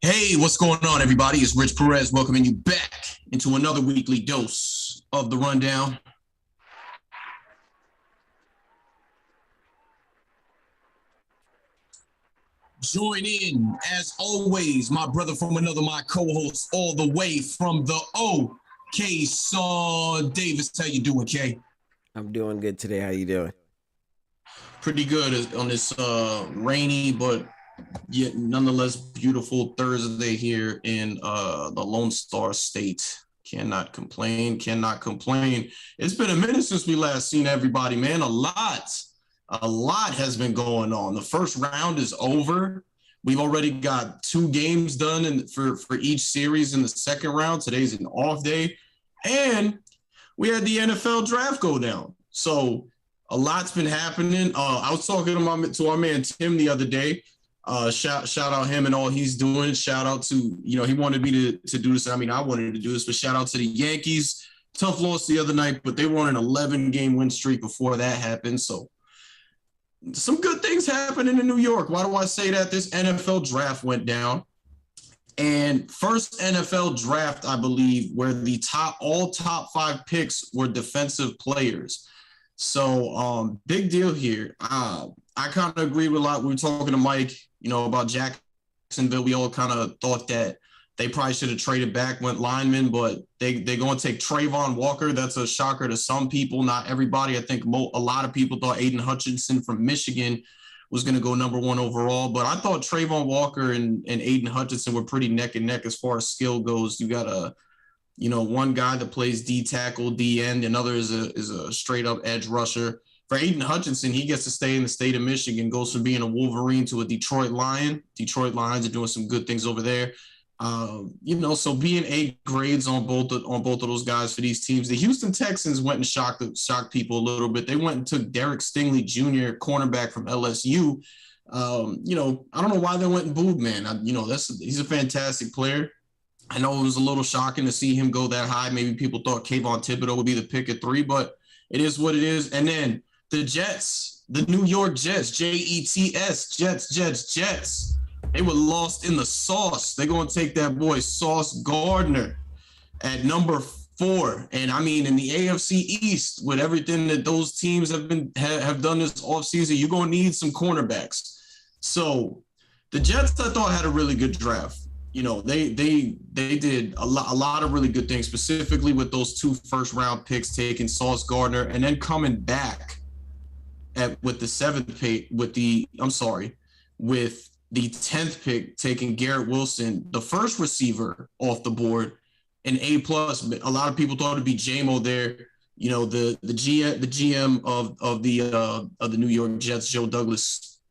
Hey, what's going on, everybody? It's Rich Perez welcoming you back into another weekly dose of the rundown. Join in, as always, my brother from another, my co-host, all the way from the O, Kayson Davis. How you doing, Kay? I'm doing good today. How you doing? Pretty good on this rainy but yet nonetheless beautiful Thursday here in the Lone Star State. Cannot complain. Cannot complain. It's been a minute since we last seen everybody, man. A lot has been going on. The first round is over. We've already got two games done for each series in the second round. Today's an off day, and we had the NFL draft go down. So a lot's been happening. I was talking to our man Tim the other day. Shout out him and all he's doing. Shout out to, he wanted me to do this. I mean, I wanted to do this, but shout out to the Yankees. Tough loss the other night, but they were on an 11-game win streak before that happened. So some good things happening in New York. Why do I say that? This NFL draft went down. And first NFL draft, I believe, where the all top five picks were defensive players. So big deal here. I kind of agree with a lot. We were talking to Mike, about Jacksonville. We all kind of thought that they probably should have traded back, went lineman, but they're going to take Trayvon Walker. That's a shocker to some people, not everybody. I think a lot of people thought Aiden Hutchinson from Michigan was going to go number one overall. But I thought Trayvon Walker and Aiden Hutchinson were pretty neck and neck as far as skill goes. You got one guy that plays D tackle, D end, another is a straight up edge rusher. For Aiden Hutchinson, he gets to stay in the state of Michigan, goes from being a Wolverine to a Detroit Lion. Detroit Lions are doing some good things over there. So being A grades on both of those guys for these teams. The Houston Texans went and shocked people a little bit. They went and took Derek Stingley Jr., cornerback from LSU. I don't know why they went and booed, man. He's a fantastic player. I know it was a little shocking to see him go that high. Maybe people thought Kayvon Thibodeau would be the pick at 3, but it is what it is. And then the Jets, the New York Jets, Jets, Jets. They were lost in the sauce. They're going to take that boy Sauce Gardner at number 4. And I mean, in the AFC East, with everything that those teams have done this offseason, you're going to need some cornerbacks. So the Jets, I thought, had a really good draft. They did a lot of really good things, specifically with those 2 first-round picks, taking Sauce Gardner and then coming back with the 7th pick, with the 10th pick, taking Garrett Wilson, the first receiver off the board, an A+. A lot of people thought it'd be JMO there. The GM of the New York Jets, Joe Douglas,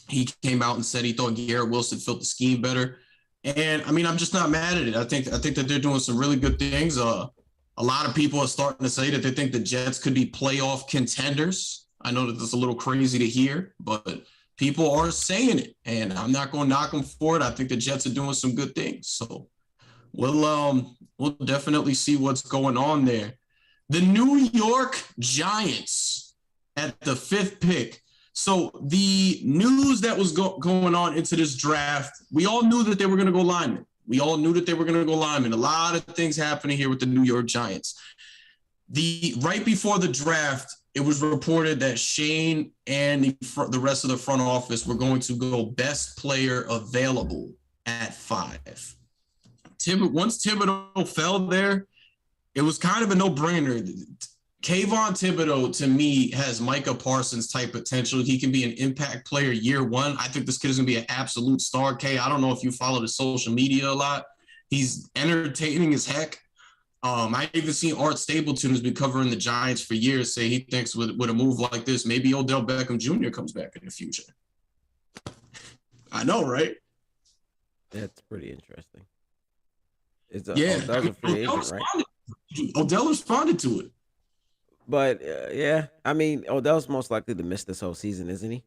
he came out and said he thought Garrett Wilson fit the scheme better. And I mean, I'm just not mad at it. I think that they're doing some really good things. A lot of people are starting to say that they think the Jets could be playoff contenders. I know that that's a little crazy to hear, but people are saying it, and I'm not going to knock them for it. I think the Jets are doing some good things. So we'll definitely see what's going on there. The New York Giants at the 5th pick. So the news that was going on into this draft, we all knew that they were going to go linemen. A lot of things happening here with the New York Giants. Right before the draft, it was reported that Shane and the rest of the front office were going to go best player available at 5. Once Thibodeau fell there, it was kind of a no-brainer. Kayvon Thibodeau, to me, has Micah Parsons type potential. He can be an impact player year 1. I think this kid is going to be an absolute star. Kay, I don't know if you follow the social media a lot. He's entertaining as heck. I even seen Art Stapleton, who's been covering the Giants for years, say he thinks with a move like this, maybe Odell Beckham Jr. comes back in the future. I know, right? That's pretty interesting. Odell's a free agent, right? Odell responded to it. But yeah, I mean, Odell's most likely to miss this whole season, isn't he?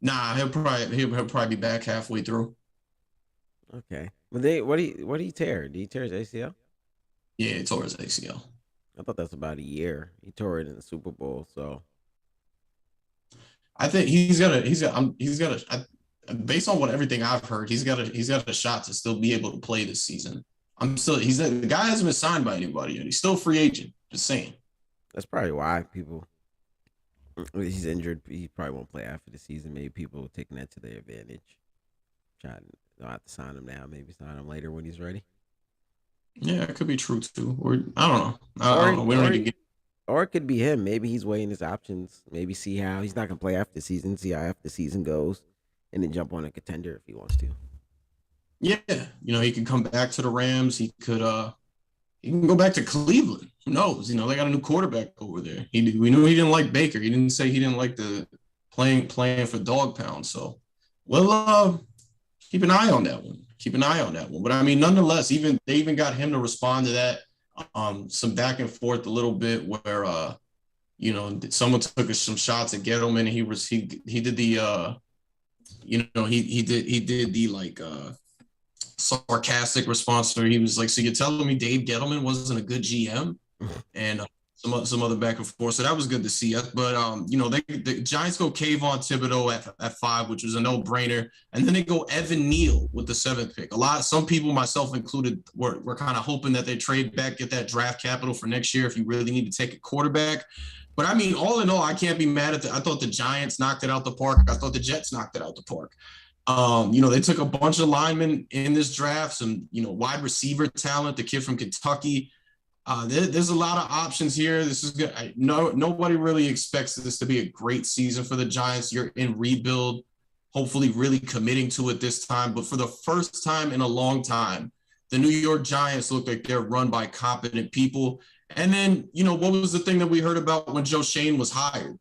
Nah, he'll probably be back halfway through. Okay. But what do you tear? Did he tear his ACL? Yeah, he tore his ACL. I thought that's about a year. He tore it in the Super Bowl, so I think he's got. based on what everything I've heard, he's got a shot to still be able to play this season. The guy hasn't been signed by anybody yet. He's still a free agent. Just saying. That's probably why people. He's injured. He probably won't play after the season. Maybe people taking that to their advantage. Trying not have to sign him now. Maybe sign him later when he's ready. Yeah, it could be true too. Or I don't know. I Or don't know. We don't or need to get. or it could be him. Maybe he's weighing his options. Maybe see how he's not gonna play after the season. See how after the season goes, and then jump on a contender if he wants to. Yeah, he could come back to the Rams. He can go back to Cleveland. Who knows? They got a new quarterback over there. We knew he didn't like Baker. He didn't say he didn't like the playing for dog pound. So, well, keep an eye on that one. Keep an eye on that one. But I mean, nonetheless, they even got him to respond to that. Some back and forth a little bit where someone took some shots at Gettleman, and he did the he did the like sarcastic response where he was like, "So you're telling me Dave Gettleman wasn't a good GM?" And some other back and forth. So that was good to see. But the Giants go Kayvon Thibodeau at 5, which was a no-brainer, and then they go Evan Neal with the 7th pick. Some people, myself included, were kind of hoping that they trade back, get that draft capital for next year if you really need to take a quarterback. But I mean, all in all, I can't be mad at I thought the Giants knocked it out the park. I thought the Jets knocked it out the park. They took a bunch of linemen in this draft, some, wide receiver talent, the kid from Kentucky. There's a lot of options here. This is good. Nobody really expects this to be a great season for the Giants. You're in rebuild, hopefully really committing to it this time. But for the first time in a long time, the New York Giants look like they're run by competent people. And then, what was the thing that we heard about when Joe Schoen was hired?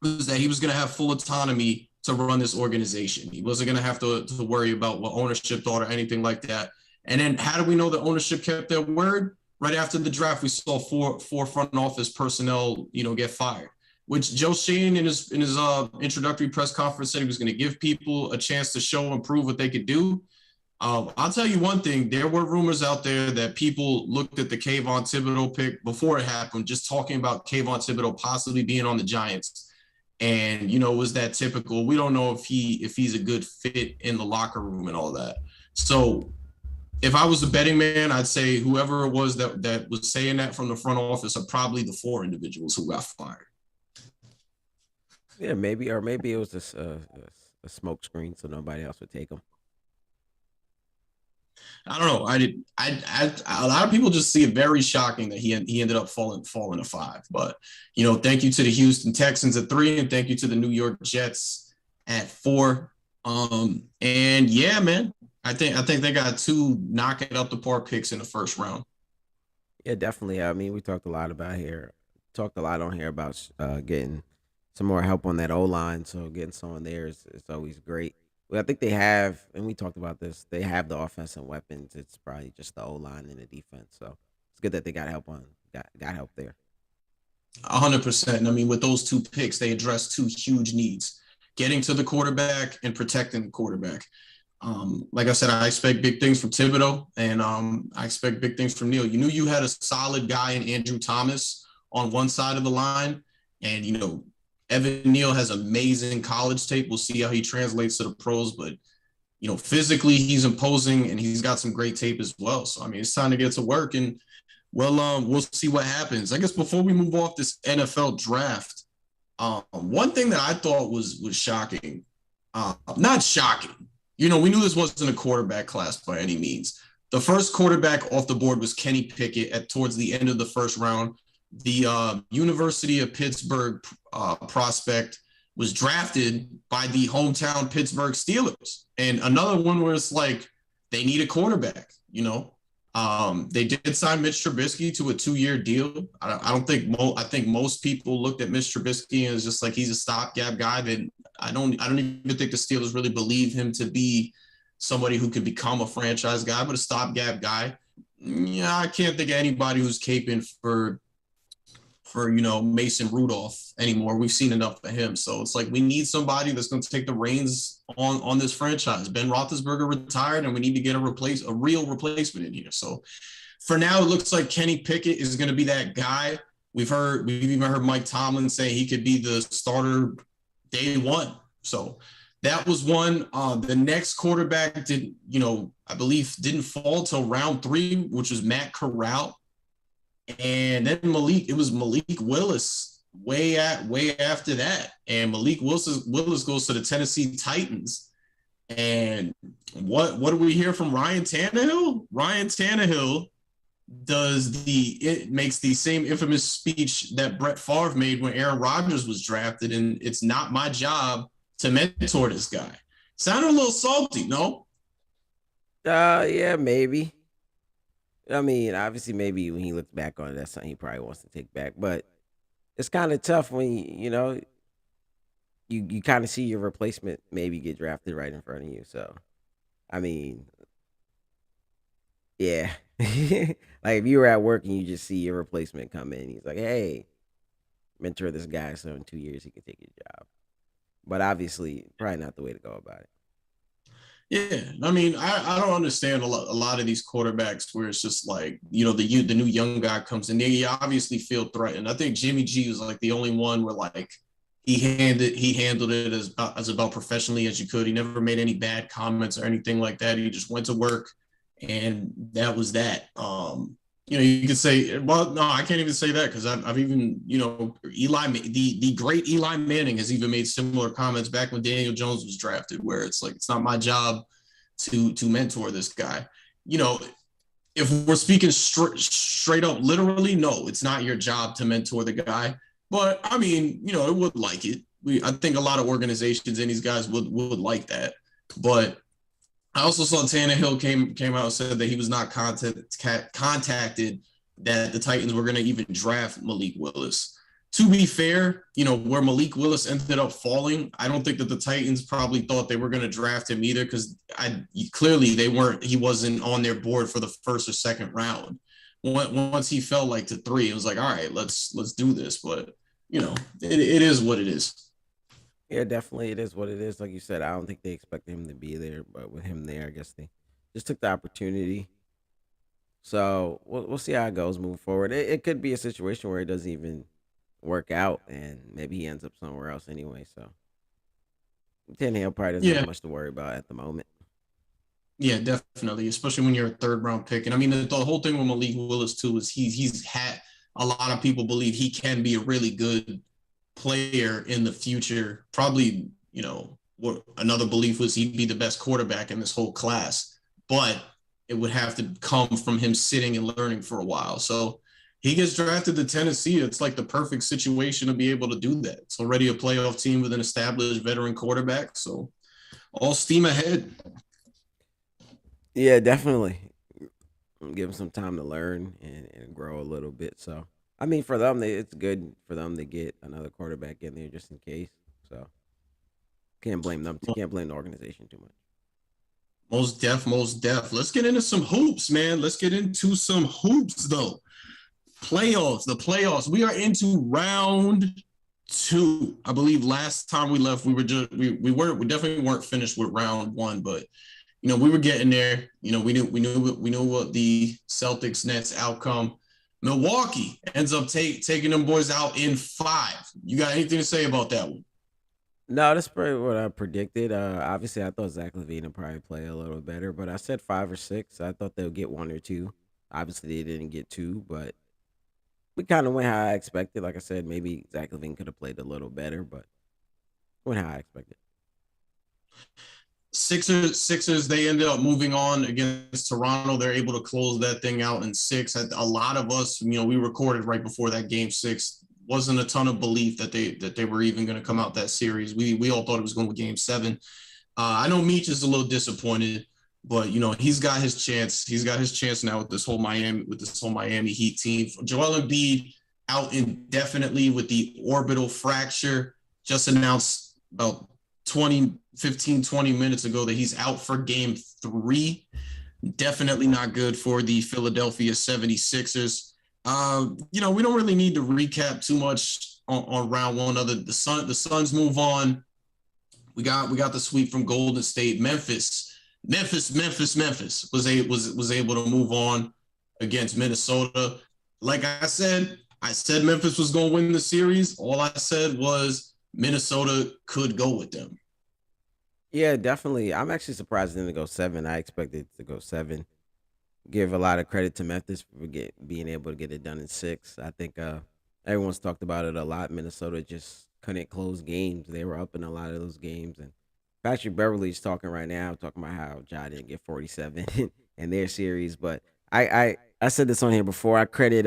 Was that he was going to have full autonomy to run this organization. He wasn't going to have to worry about what ownership thought or anything like that. And then how do we know the ownership kept their word? Right after the draft, we saw four front office personnel, get fired, which Joe Schoen in his introductory press conference said he was going to give people a chance to show and prove what they could do. I'll tell you one thing. There were rumors out there that people looked at the Kayvon Thibodeau pick before it happened, just talking about Kayvon Thibodeau possibly being on the Giants. And, was that typical? We don't know if he's a good fit in the locker room and all that. So if I was a betting man, I'd say whoever it was that was saying that from the front office are probably the 4 individuals who got fired. Yeah, maybe it was just a smoke screen so nobody else would take them. I don't know. A lot of people just see it very shocking that he ended up falling to 5. But thank you to the Houston Texans at 3, and thank you to the New York Jets at 4. And yeah, man, I think they got 2 knock it out the park picks in the first round. Yeah, definitely. I mean, we talked a lot on here about getting some more help on that O line. So getting someone there is always great. Well, I think they have, and we talked about this. They have the offensive weapons. It's probably just the O line and the defense. So it's good that they got help there. 100%. I mean, with those 2 picks, they addressed 2 huge needs: getting to the quarterback and protecting the quarterback. Like I said, I expect big things from Thibodeau, and I expect big things from Neal. You knew you had a solid guy in Andrew Thomas on one side of the line, and Evan Neal has amazing college tape. We'll see how he translates to the pros, but physically he's imposing, and he's got some great tape as well. So I mean, it's time to get to work, and we'll see what happens. I guess before we move off this NFL draft, one thing that I thought was shocking, not shocking. We knew this wasn't a quarterback class by any means. The first quarterback off the board was Kenny Pickett towards the end of the first round. The University of Pittsburgh prospect was drafted by the hometown Pittsburgh Steelers. And another one where it's like they need a quarterback. They did sign Mitch Trubisky to a 2-year deal. I think most people looked at Mitch Trubisky and it's just like he's a stopgap guy. That I don't even think the Steelers really believe him to be somebody who could become a franchise guy, but a stopgap guy. Yeah, I can't think of anybody who's caping for Mason Rudolph anymore. We've seen enough of him. So it's like we need somebody that's going to take the reins on this franchise. Ben Roethlisberger retired, and we need to get a real replacement in here. So for now, it looks like Kenny Pickett is going to be that guy. We've even heard Mike Tomlin say he could be the starter day 1. So That was one. The next quarterback did, I believe didn't fall till round 3, which was Matt Corral. And then Malik, it was Malik Willis way after that. And Willis goes to the Tennessee Titans. And what do we hear from Ryan Tannehill? Ryan Tannehill it makes the same infamous speech that Brett Favre made when Aaron Rodgers was drafted, and it's not my job to mentor this guy. Sounded a little salty, no? Yeah, maybe. I mean, obviously, maybe when he looks back on it, that's something he probably wants to take back. But it's kind of tough when you kind of see your replacement maybe get drafted right in front of you. So, I mean, yeah, like if you were at work and you just see your replacement come in, he's like, "Hey, mentor this guy, so in 2 years he can take your job." But obviously, probably not the way to go about it. Yeah, I mean, I don't understand a lot of these quarterbacks where it's just like, the new young guy comes in, they obviously feel threatened. I think Jimmy G was like the only one where like he handled it as about professionally as you could. He never made any bad comments or anything like that. He just went to work, and that was that. You could say, well, no, I can't even say that because I've even, the great Eli Manning has even made similar comments back when Daniel Jones was drafted, where it's like, it's not my job to mentor this guy. You know, if we're speaking straight up, literally, no, it's not your job to mentor the guy. But I mean, it would like it. I think a lot of organizations and these guys would like that. But I also saw Tannehill came out and said that he was not contacted that the Titans were going to even draft Malik Willis. To be fair, where Malik Willis ended up falling, I don't think that the Titans probably thought they were going to draft him either, because clearly he wasn't on their board for the first or second round. Once he fell like to 3, it was like, all right, let's do this. But it is what it is. Yeah, definitely, it is what it is. Like you said, I don't think they expected him to be there, but with him there, I guess they just took the opportunity. So we'll see how it goes moving forward. It could be a situation where it doesn't even work out, and maybe he ends up somewhere else anyway. So Tannehill probably doesn't have Yeah, much to worry about at the moment. yeah, definitely. Especially when you're a third round pick. And I mean, the whole thing with Malik Willis too is he's had a lot of people believe he can be a really good player in the future. Probably, what another belief was he'd be the best quarterback in this whole class, but it would have to come from him sitting and learning for a while. So he gets drafted to Tennessee. It's like the perfect situation to be able to do that. It's already a playoff team with an established veteran quarterback. So all steam ahead. Yeah, definitely. Give him some time to learn and grow a little bit. So I mean, for them, it's good for them to get another quarterback in there just in case. So can't blame them. Can't blame the organization too much. Most def. Let's get into some hoops, man. Let's get into some hoops, though. The playoffs. We are into round 2. I believe last time we left, we were just we definitely weren't finished with round 1, but we were getting there. We knew what the Celtics Nets outcome. Milwaukee ends up taking them boys out in 5. You got anything to say about that one? No, that's pretty what I predicted. Obviously, I thought Zach Levine would probably play a little better, but I said 5 or 6. I thought they would get 1 or 2. Obviously, they didn't get 2, but we kind of went how I expected. Like I said, maybe Zach Levine could have played a little better, but went how I expected. Sixers, they ended up moving on against Toronto. They're able to close that thing out in 6. A lot of us, we recorded right before that game 6. Wasn't a ton of belief that they were even going to come out that series. We all thought it was going to be game 7. I know Meach is a little disappointed, but he's got his chance. He's got his chance now with this whole Miami Heat team. Joel Embiid out indefinitely with the orbital fracture. Just announced about 20 minutes ago that he's out for game 3. Definitely not good for the Philadelphia 76ers. We don't really need to recap too much on round 1. The Suns move on. We got the sweep from Golden State. Memphis was able to move on against Minnesota. Like I said Memphis was going to win the series. All I said was Minnesota could go with them. Yeah, definitely. I'm actually surprised it didn't go 7. I expected it to go 7. Give a lot of credit to Memphis for being able to get it done in 6. I think everyone's talked about it a lot. Minnesota just couldn't close games. They were up in a lot of those games, and Patrick Beverly's talking right now, talking about how Ja didn't get 47 in their series. But I said this on here before. I credit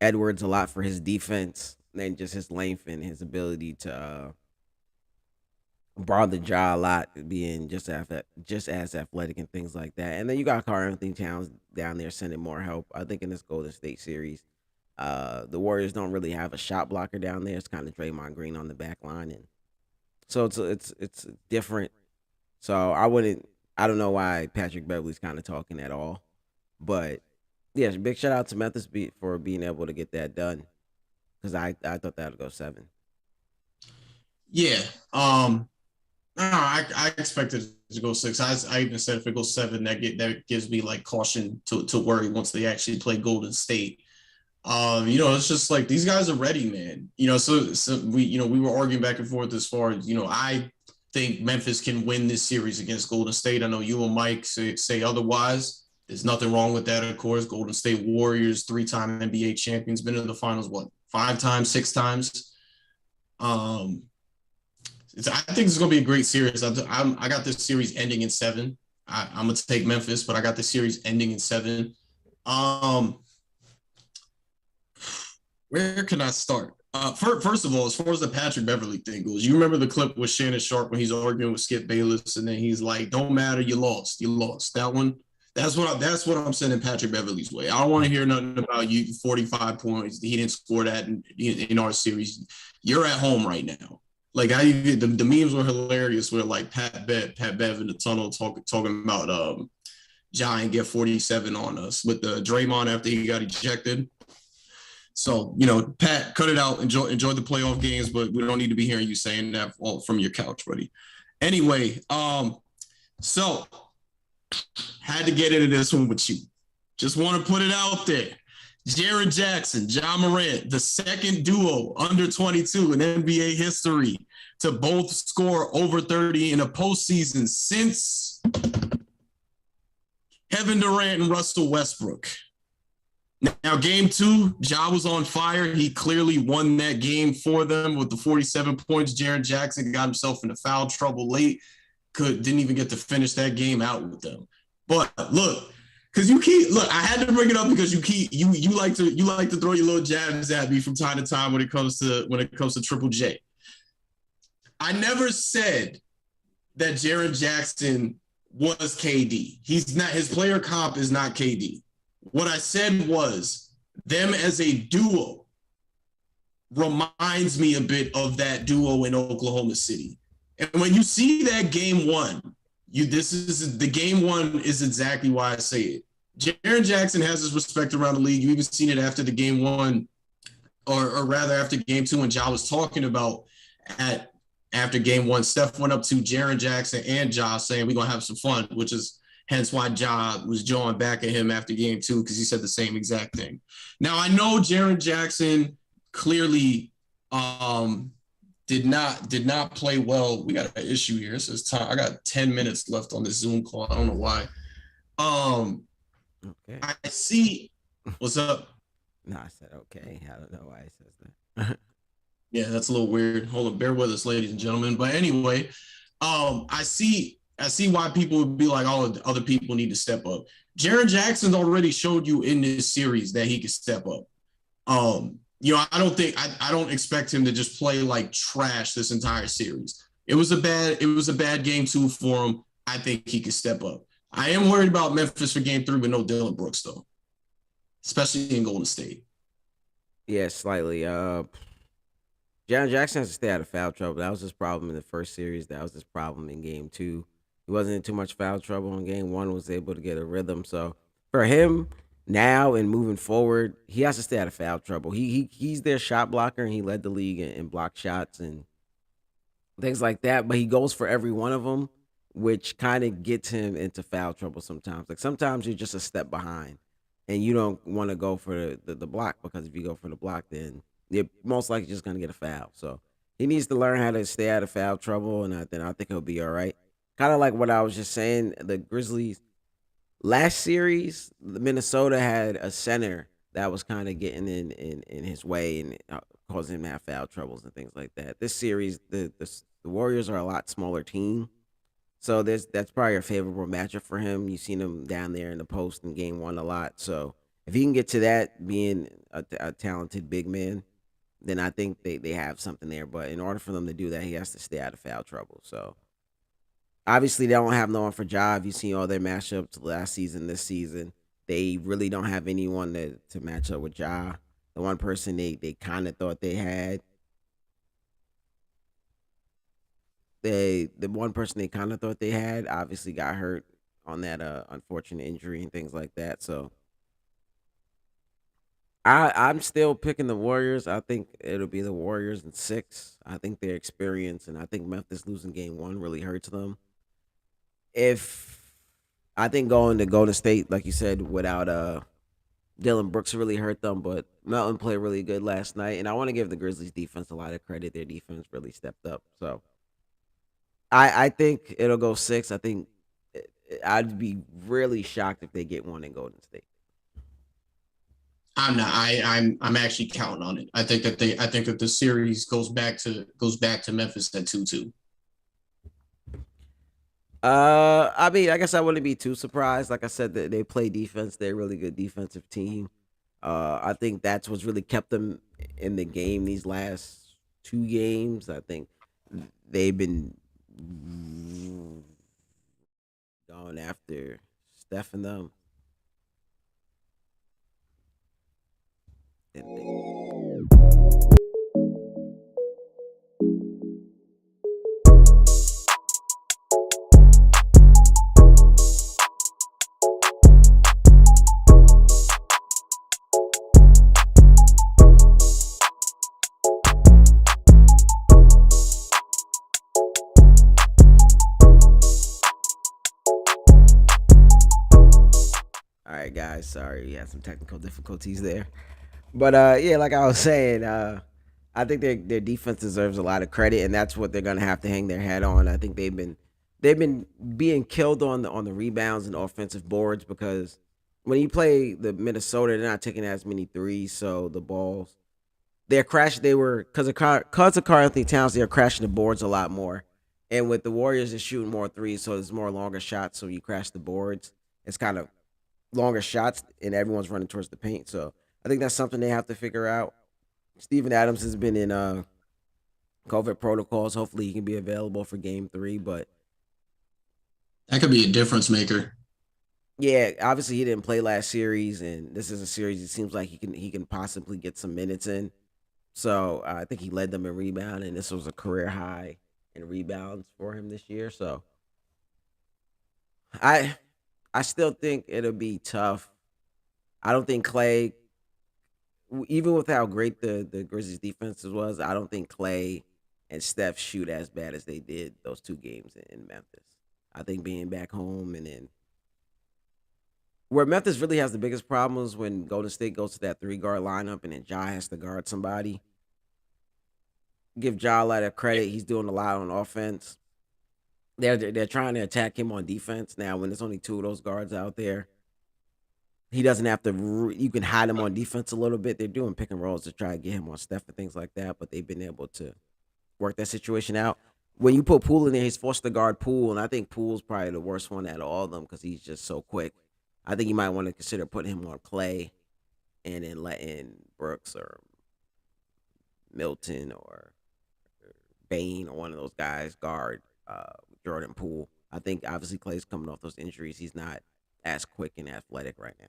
Edwards a lot for his defense and just his length and his ability to bother Ja a lot, being just as athletic and things like that. And then you got Karl Anthony Towns down there sending more help. I think in this Golden State series, the Warriors don't really have a shot blocker down there. It's kind of Draymond Green on the back line, and so it's different. So I don't know why Patrick Beverly's kind of talking at all, but yeah, big shout out to for being able to get that done because I thought that would go 7. Yeah. No, I expected it to go 6. I even said if it goes 7, that gives me like caution to worry once they actually play Golden State. It's just like these guys are ready, man. So we were arguing back and forth as far as I think Memphis can win this series against Golden State. I know you and Mike say otherwise. There's nothing wrong with that, of course. Golden State Warriors, 3-time NBA champions, been in the finals what 5 times, 6 times. Um, I think it's going to be a great series. I got this series ending in 7. I'm going to take Memphis, but I got the series ending in 7. Um, where can I start? First of all, as far as the Patrick Beverly thing goes, you remember the clip with Shannon Sharp when he's arguing with Skip Bayless, and then he's like, "Don't matter, you lost, you lost." That one. That's what I'm sending Patrick Beverly's way. I don't want to hear nothing about you 45 points. He didn't score that in our series. You're at home right now. Like the memes were hilarious where like Pat Bev in the tunnel talking about Giant get 47 on us with the Draymond after he got ejected. So, Pat, cut it out. Enjoy the playoff games, but we don't need to be hearing you saying that all from your couch, buddy. Anyway, so had to get into this one with you. Just want to put it out there. Jaren Jackson, Ja Morant, the second duo under 22 in NBA history to both score over 30 in a postseason since Kevin Durant and Russell Westbrook. Now, game 2, Ja was on fire. He clearly won that game for them with the 47 points. Jaren Jackson got himself into foul trouble late. Didn't even get to finish that game out with them. But look, because I had to bring it up because you like to throw your little jabs at me from time to time when it comes to Triple J. I never said that Jaren Jackson was KD. He's not. His player comp is not KD. What I said was them as a duo reminds me a bit of that duo in Oklahoma City. And when you see that game 1, the game 1 is exactly why I say it. Jaren Jackson has his respect around the league. You even seen it after the game 1, or rather after game 2, when Ja was talking about after game 1, Steph went up to Jaren Jackson and Ja saying we're gonna have some fun, which is hence why Ja was jawing back at him after game 2 because he said the same exact thing. Now I know Jaren Jackson clearly did not play well. We got an issue here. It says time. I got 10 minutes left on this Zoom call. I don't know why. Okay. I see. What's up? No, I said okay. I don't know why he says that. Yeah, that's a little weird. Hold on, bear with us, ladies and gentlemen. But anyway, I see why people would be like, oh, other people need to step up. Jaren Jackson's already showed you in this series that he can step up. I don't expect him to just play like trash this entire series. It was a bad game 2 for him. I think he could step up. I am worried about Memphis for game 3 with no Dillon Brooks though, especially in Golden State. Yeah, slightly. Jaren Jackson has to stay out of foul trouble. That was his problem in the first series. That was his problem in game 2. He wasn't in too much foul trouble in game 1. Was able to get a rhythm. So for him now and moving forward, he has to stay out of foul trouble. He's their shot blocker and he led the league in block shots and things like that. But he goes for every one of them, which kind of gets him into foul trouble sometimes. Like sometimes you're just a step behind and you don't want to go for the block because if you go for the block, then you're most likely just going to get a foul. So He needs to learn how to stay out of foul trouble, and then I think he'll be all right. Kind of like what I was just saying. The Grizzlies last series, the Minnesota had a center that was kind of getting in his way and causing him to have foul troubles and things like that. This series, the Warriors are a lot smaller team, so that's probably a favorable matchup for him. You've seen him down there in the post in game one a lot. So if he can get to that, being a talented big man, then I think they have something there. But in order for them to do that, he has to stay out of foul trouble. So obviously they don't have no one for Jive. You seen all their matchups last season, this season. They really don't have anyone to match up with Ja. The one person they kind of thought they had, the one person they kind of thought they had, obviously got hurt on that unfortunate injury and things like that. So I'm still picking the Warriors. I think it'll be the Warriors in six. I think their experience, and I think Memphis losing game one really hurts them. If I think going to Golden State, like you said, without Dylan Brooks really hurt them, but Melton played really good last night, and I want to give the Grizzlies defense a lot of credit. Their defense really stepped up. So I think it'll go six. I think I'd be really shocked if they get one in Golden State. I'm not. I'm actually counting on it. I think that the series goes back to Memphis at 2-2. I mean, I guess I wouldn't be too surprised. Like I said, they play defense. They're a really good defensive team. I think that's what's really kept them in the game these last two games. I think they've been going after Steph and them. And they, all right, guys. Sorry, we had some technical difficulties there. But yeah, like I was saying, I think their defense deserves a lot of credit, and that's what they're gonna have to hang their hat on. I think they've been being killed on the rebounds and offensive boards because when you play the Minnesota, they're not taking as many threes, so the balls they're crashing. They were because of Karl Anthony Towns, they're crashing the boards a lot more, and with the Warriors, they're shooting more threes, so it's more longer shots. So you crash the boards. It's kind of longer shots, and everyone's running towards the paint. So I think that's something they have to figure out. Steven Adams has been in COVID protocols. Hopefully, he can be available for Game Three. But That could be a difference maker. yeah, obviously he didn't play last series, and this is a series. It seems like he can possibly get some minutes in. So I think he led them in rebound, and this was a career high in rebounds for him this year. So I I still think it'll be tough. I don't think Clay, even with how great the Grizzlies defense was, I don't think Clay and Steph shoot as bad as they did those two games in Memphis. I think being back home and then where Memphis really has the biggest problems when Golden State goes to that three guard lineup and then Ja has to guard somebody. Give Ja a lot of credit. He's doing a lot on offense. They're trying to attack him on defense now. When there's only two of those guards out there, he doesn't have to. You can hide him on defense a little bit. They're doing pick and rolls to try to get him on Steph and things like that. But they've been able to work that situation out. When you put Poole in there, he's forced to guard Poole, and I think Poole's probably the worst one out of all of them because he's just so quick. I think you might want to consider putting him on Clay and then letting Brooks or Milton or Bain or one of those guys guard Jordan Poole. I think obviously Clay's coming off those injuries. He's not as quick and athletic right now.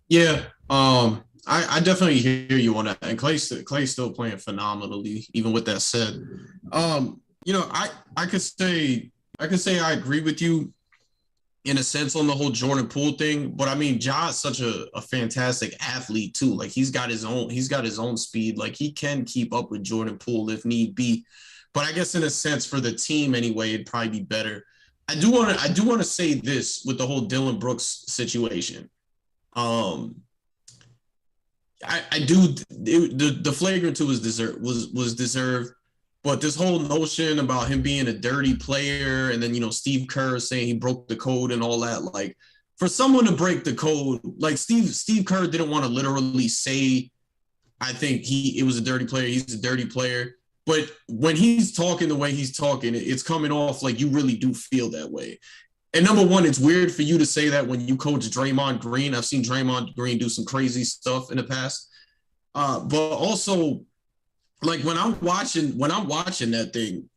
Yeah, I definitely hear you on that. And Clay's still playing phenomenally. Even with that said, you know, I could say I agree with you in a sense on the whole Jordan Poole thing. But I mean, Ja's such a fantastic athlete too. Like he's got his own speed. Like he can keep up with Jordan Poole if need be. But I guess in a sense for the team anyway, it'd probably be better. I do want to say this with the whole Dylan Brooks situation. Um, I do the flagrant two was deserved, but this whole notion about him being a dirty player, and then Steve Kerr saying he broke the code and all that, like for someone to break the code, like Steve Kerr didn't want to literally say, I think it was a dirty player, he's a dirty player. But when he's talking the way he's talking, it's coming off like you really do feel that way. And number one, it's weird for you to say that when you coach Draymond Green. I've seen Draymond Green do some crazy stuff in the past. But also, like when I'm watching that thing,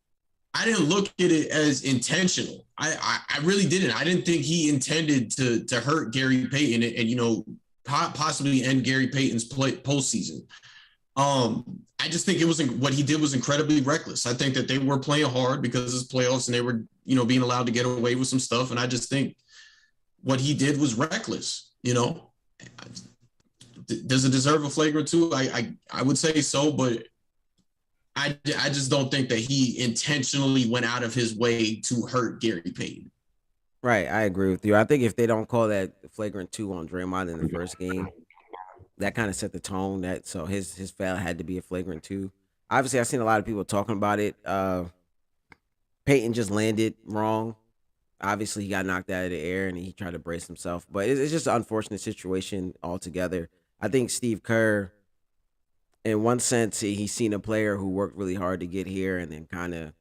I didn't look at it as intentional. I really didn't. I didn't think he intended to hurt Gary Payton and possibly end Gary Payton's postseason. I just think what he did was incredibly reckless. I think that they were playing hard because it's playoffs and they were, being allowed to get away with some stuff. And I just think what he did was reckless. Does it deserve a flagrant two? I would say so, but I just don't think that he intentionally went out of his way to hurt Gary Payton. Right, I agree with you. I think if they don't call that flagrant two on Draymond in the first game, that kind of set the tone. That so his foul had to be a flagrant two. Obviously, I've seen a lot of people talking about it. Peyton just landed wrong. Obviously, he got knocked out of the air and he tried to brace himself. But it's just an unfortunate situation altogether. I think Steve Kerr, in one sense, he's seen a player who worked really hard to get here and then kind of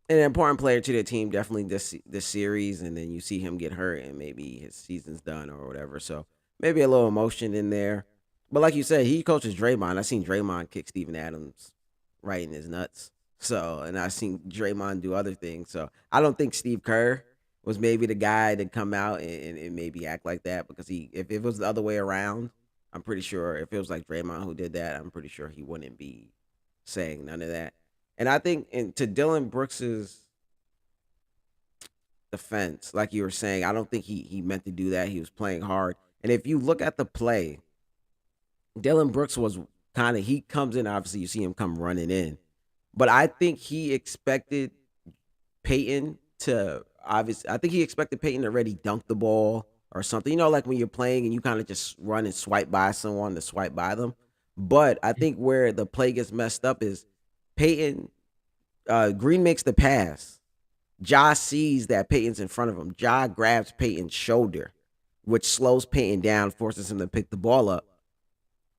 an important player to the team, definitely this series. And then you see him get hurt and maybe his season's done or whatever. So maybe a little emotion in there. But like you said, he coaches Draymond. I seen Draymond kick Steven Adams right in his nuts. So, and I seen Draymond do other things. So I don't think Steve Kerr was maybe the guy to come out and maybe act like that because if it was the other way around, I'm pretty sure if it was like Draymond who did that, I'm pretty sure he wouldn't be saying none of that. And I think to Dylan Brooks's defense, like you were saying, I don't think he meant to do that. He was playing hard. And if you look at the play, Dylan Brooks was he comes in, obviously you see him come running in. But I think he expected Peyton I think he expected Peyton to already dunk the ball or something. Like when you're playing and you kind of just run and swipe by someone to swipe by them. But I think where the play gets messed up is Peyton, Green makes the pass. Ja sees that Peyton's in front of him. Ja grabs Peyton's shoulder, which slows Peyton down, forces him to pick the ball up.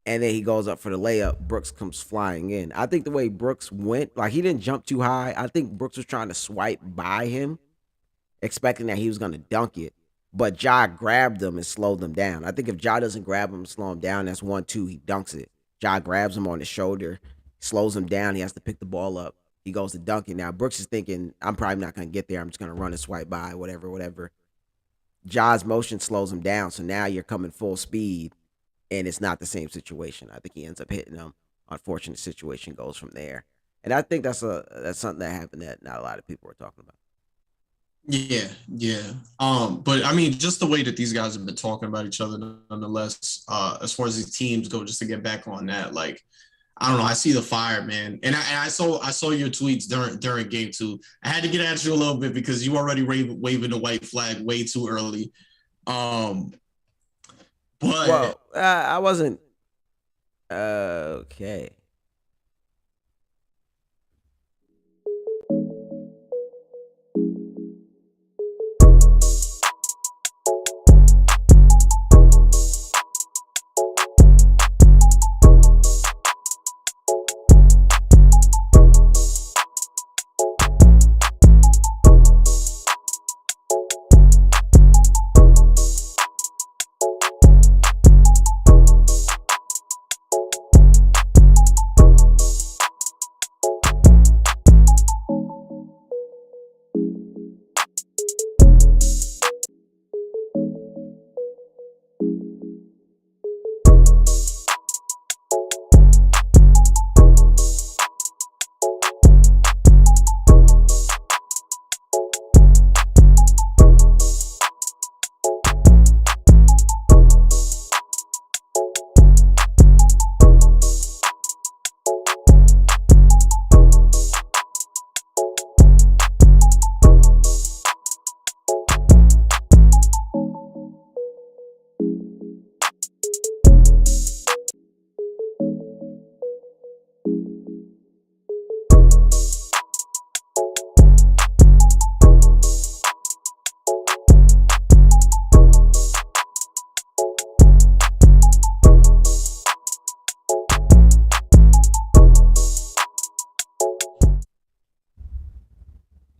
And then he goes up for the layup. Brooks comes flying in. I think the way Brooks went, like he didn't jump too high. I think Brooks was trying to swipe by him, expecting that he was going to dunk it. But Ja grabbed him and slowed him down. I think if Ja doesn't grab him and slow him down, that's 1-2, he dunks it. Ja grabs him on the shoulder, slows him down. He has to pick the ball up. He goes to dunk it. Now, Brooks is thinking, I'm probably not going to get there. I'm just going to run and swipe by, whatever. Ja's motion slows him down. So now you're coming full speed, and it's not the same situation. I think he ends up hitting him. Unfortunate situation goes from there. And I think that's something that happened that not a lot of people were talking about. Yeah. But I mean, just the way that these guys have been talking about each other, nonetheless, as far as these teams go, just to get back on that, like, I don't know. I see the fire, man, and I saw your tweets during game two. I had to get at you a little bit because you already waving the white flag way too early. But well, I wasn't okay.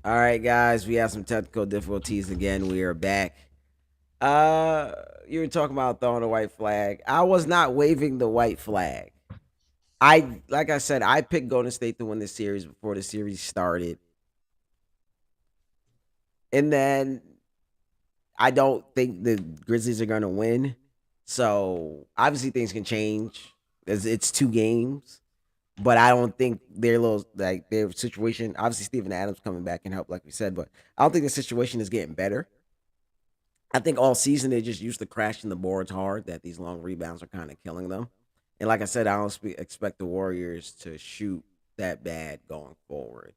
All right, guys, we have some technical difficulties again. We are back. Uh, you were talking about throwing a white flag. I was not waving the white flag. Like I said, I picked Golden State to win the series before the series started, and then I don't think the Grizzlies are going to win. So obviously things can change as it's 2 games, but I don't think their situation. Obviously, Steven Adams coming back can help, like we said, but I don't think the situation is getting better. I think all season they just used to crashing the boards hard. That these long rebounds are kind of killing them. And like I said, I don't expect the Warriors to shoot that bad going forward.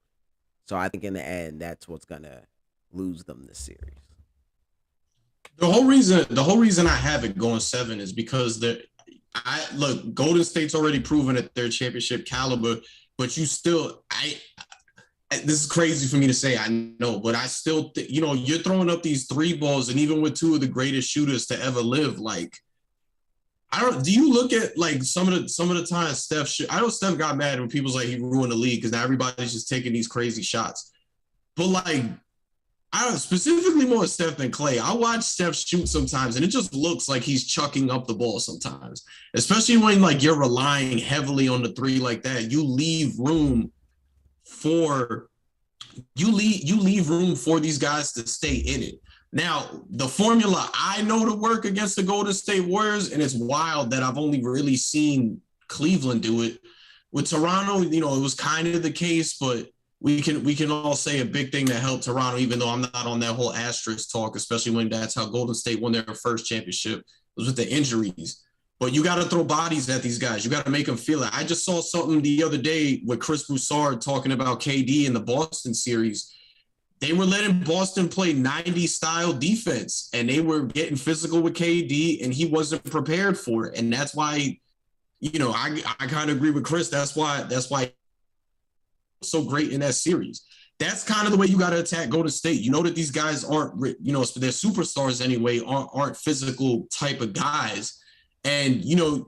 So I think in the end, that's what's gonna lose them this series. The whole reason I have it going 7 is because I look, Golden State's already proven that they're championship caliber, but you still, this is crazy for me to say, I know, but I still, you're throwing up these three balls, and even with two of the greatest shooters to ever live, like, I don't. Do you look at like some of the times I know Steph got mad when people's like he ruined the league because now everybody's just taking these crazy shots, but like I don't specifically more Steph than Clay. I watch Steph shoot sometimes, and it just looks like he's chucking up the ball sometimes. Especially when like you're relying heavily on the three like that, for you leave room for these guys to stay in it. Now, the formula I know to work against the Golden State Warriors, and it's wild that I've only really seen Cleveland do it. With Toronto, it was kind of the case, but we can all say a big thing that helped Toronto, even though I'm not on that whole asterisk talk, especially when that's how Golden State won their first championship, was with the injuries. But you got to throw bodies at these guys. You got to make them feel it. I just saw something the other day with Chris Broussard talking about KD in the Boston series. They were letting Boston play 90 style defense, and they were getting physical with KD, and he wasn't prepared for it. And that's why, I kind of agree with Chris. That's why so great in that series. That's kind of the way you got to attack Golden State. You know that these guys aren't, they're superstars anyway, aren't physical type of guys. And,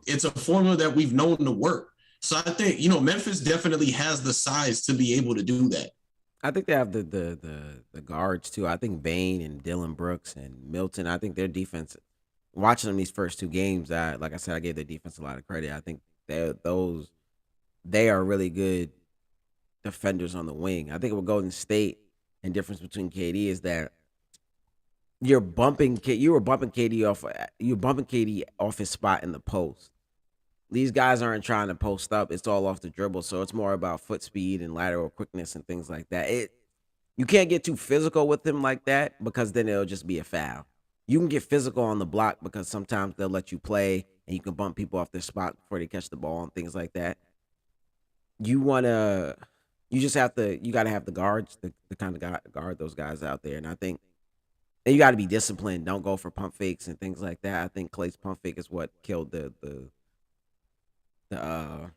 it's a formula that we've known to work. So I think, Memphis definitely has the size to be able to do that. I think they have the guards too. I think Bain and Dylan Brooks and Milton. I think their defense. Watching them these first 2 games, like I said, I gave their defense a lot of credit. I think they are really good defenders on the wing. I think with Golden State and difference between KD is that you were bumping KD off his spot in the post. These guys aren't trying to post up. It's all off the dribble. So it's more about foot speed and lateral quickness and things like that. You can't get too physical with them like that because then it'll just be a foul. You can get physical on the block because sometimes they'll let you play and you can bump people off their spot before they catch the ball and things like that. You wanna you just have to you gotta have the guards, the kind of guard those guys out there. And I think and you gotta be disciplined. Don't go for pump fakes and things like that. I think Clay's pump fake is what killed the the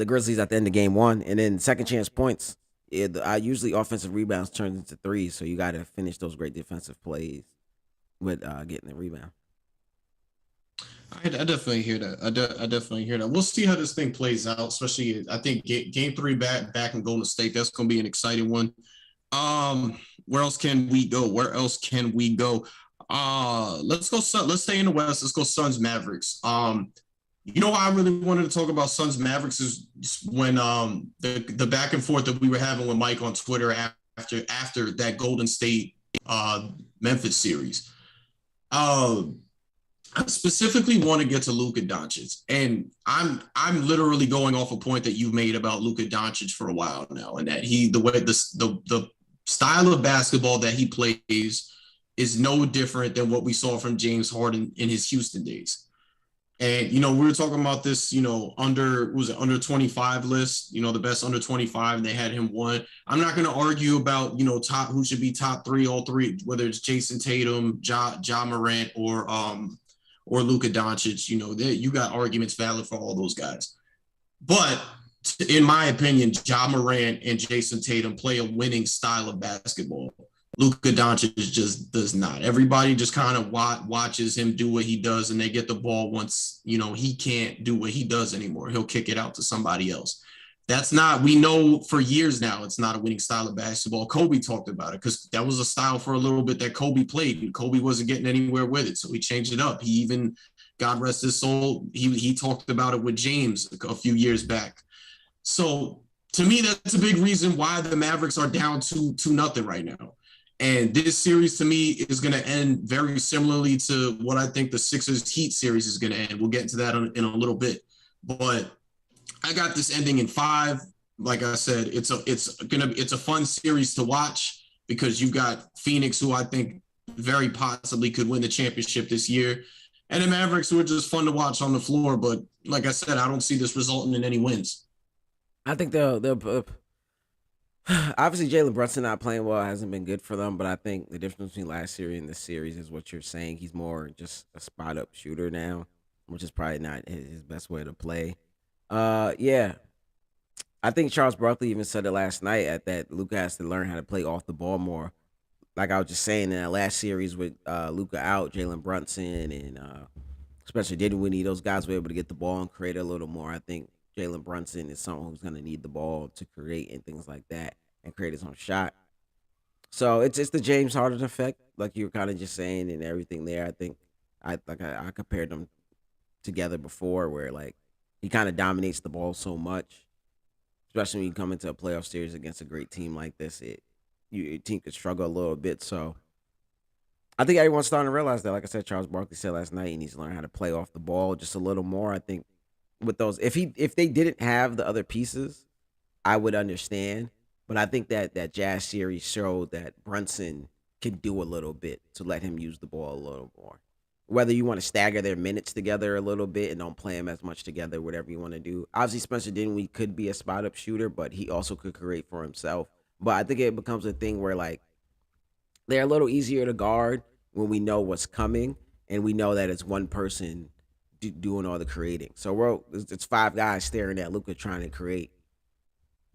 Grizzlies at the end of game 1, and then second chance points. I usually offensive rebounds turns into threes, so you got to finish those great defensive plays with getting the rebound. I definitely hear that. I definitely hear that. We'll see how this thing plays out. Especially, I think game 3 back in Golden State. That's going to be an exciting one. Where else can we go? Where else can we go? Let's go. Let's stay in the West. Let's go Suns Mavericks. Why I really wanted to talk about Suns Mavericks is when the back and forth that we were having with Mike on Twitter after that Golden State Memphis series. I specifically want to get to Luka Doncic, and I'm literally going off a point that you've made about Luka Doncic for a while now, and that the style of basketball that he plays is no different than what we saw from James Harden in his Houston days. And, we were talking about this, under 25 list, the best under 25, and they had him one. I'm not going to argue about, who should be top 3, all 3, whether it's Jason Tatum, Ja Morant, or Luka Doncic. You got arguments valid for all those guys. But in my opinion, Ja Morant and Jason Tatum play a winning style of basketball. Luka Doncic just does not. Everybody just kind of watches him do what he does, and they get the ball once, he can't do what he does anymore. He'll kick it out to somebody else. That's not, we know for years now, it's not a winning style of basketball. Kobe talked about it because that was a style for a little bit that Kobe played, and Kobe wasn't getting anywhere with it. So he changed it up. He even, God rest his soul, he talked about it with James a few years back. So to me, that's a big reason why the Mavericks are down 2-0 right now. And this series to me is going to end very similarly to what I think the Sixers Heat series is going to end. We'll get into that in a little bit. But I got this ending in 5. Like I said, it's a fun series to watch because you've got Phoenix, who I think very possibly could win the championship this year, and the Mavericks, who are just fun to watch on the floor. But like I said, I don't see this resulting in any wins. I think they'll obviously Jalen Brunson not playing well hasn't been good for them, but I think the difference between last series and this series is what you're saying. He's more just a spot up shooter now, which is probably not his best way to play. Yeah, I think Charles Barkley even said it last night at that Luca has to learn how to play off the ball more. Like I was just saying in that last series with Luca out, Jalen Brunson and especially Dinwiddie, those guys were able to get the ball and create a little more. I think Jalen Brunson is someone who's going to need the ball to create and things like that and create his own shot. So it's the James Harden effect, like you were kind of just saying, and everything there. I think I compared them together before, where like he kind of dominates the ball so much, especially when you come into a playoff series against a great team like this. Your team could struggle a little bit. So I think everyone's starting to realize that. Like I said, Charles Barkley said last night, he needs to learn how to play off the ball just a little more. I think with those, if they didn't have the other pieces, I would understand. But I think that Jazz series showed that Brunson can do a little bit to let him use the ball a little more. Whether you want to stagger their minutes together a little bit and don't play them as much together, whatever you want to do. Obviously, Spencer Dinwiddie could be a spot up shooter, but he also could create for himself. But I think it becomes a thing where like they're a little easier to guard when we know what's coming and we know that it's one person doing all the creating. So it's 5 guys staring at Luca trying to create.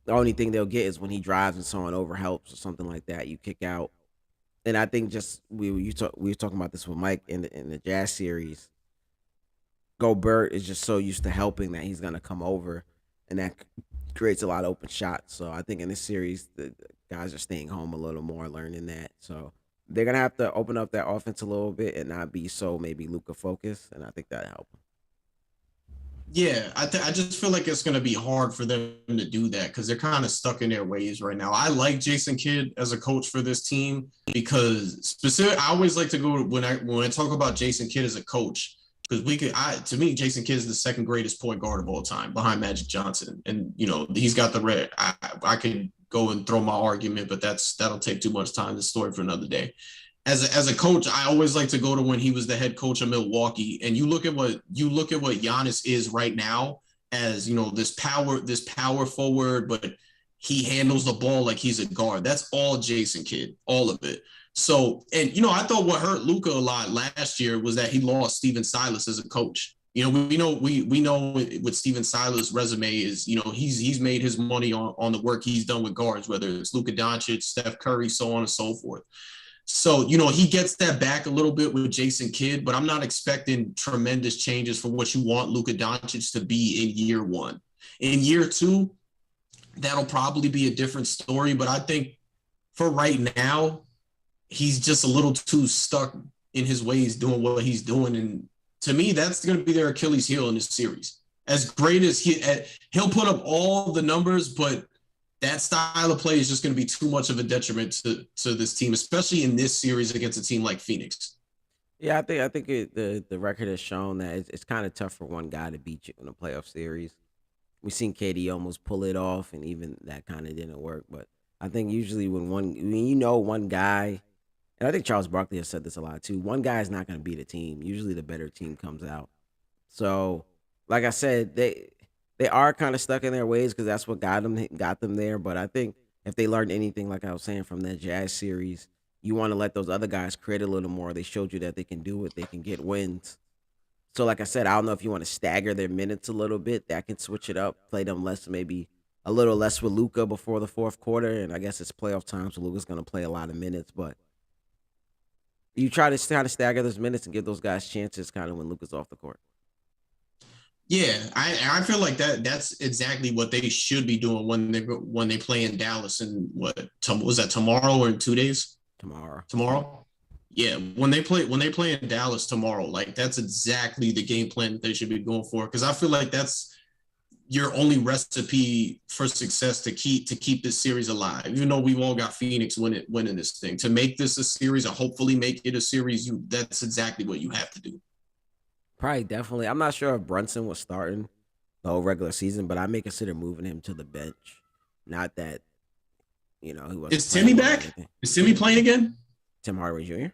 The only thing they'll get is when he drives and someone overhelps or something like that. You kick out, and I think just we were talking about this with Mike in the Jazz series. Gobert is just so used to helping that he's gonna come over, and that creates a lot of open shots. So I think in this series, the guys are staying home a little more, learning that. So they're gonna have to open up their offense a little bit and not be so maybe Luca focused, and I think that help. Yeah, I just feel like it's going to be hard for them to do that because they're kind of stuck in their ways right now. I like Jason Kidd as a coach for this team because I always like to go when I talk about Jason Kidd as a coach because to me Jason Kidd is the second greatest point guard of all time behind Magic Johnson, and he's got the red. I could go and throw my argument, but that'll take too much time. The story for another day. As a coach, I always like to go to when he was the head coach of Milwaukee, and you look at what Giannis is right now as this power forward, but he handles the ball like he's a guard. That's all Jason Kidd, all of it. So, and I thought what hurt Luca a lot last year was that he lost Steven Silas as a coach. We know with Steven Silas' resume is he's made his money on the work he's done with guards, whether it's Luka Doncic, Steph Curry, so on and so forth. So, he gets that back a little bit with Jason Kidd, but I'm not expecting tremendous changes for what you want Luka Doncic to be in year 1. In year 2, that'll probably be a different story, but I think for right now, he's just a little too stuck in his ways doing what he's doing. And to me, that's going to be their Achilles heel in this series. As great as he'll put up all the numbers, but that style of play is just going to be too much of a detriment to this team, especially in this series against a team like Phoenix. Yeah, I think the record has shown that it's kind of tough for one guy to beat you in a playoff series. We seen KD almost pull it off, and even that kind of didn't work. But I think usually when one guy, and I think Charles Barkley has said this a lot too, one guy is not going to beat a team. Usually the better team comes out. So, like I said, they are kind of stuck in their ways because that's what got them there. But I think if they learned anything, like I was saying from that Jazz series, you want to let those other guys create a little more. They showed you that they can do it. They can get wins. So, like I said, I don't know if you want to stagger their minutes a little bit. That can switch it up, play them less, maybe a little less with Luca before the fourth quarter. And I guess it's playoff time, so Luca's going to play a lot of minutes. But you try to stagger those minutes and give those guys chances kind of when Luca's off the court. Yeah, I feel like that's exactly what they should be doing when they play in Dallas and was that tomorrow or in 2 days? Tomorrow. Tomorrow. Yeah, when they play in Dallas tomorrow, like that's exactly the game plan that they should be going for because I feel like that's your only recipe for success to keep this series alive. Even though we've all got Phoenix winning this thing, to make this a series or hopefully make it a series, you that's exactly what you have to do. Probably definitely. I'm not sure if Brunson was starting the whole regular season, but I may consider moving him to the bench. Not that he wasn't Is Timmy playing well or back? anything. Is Timmy playing again? Tim Hardaway Jr.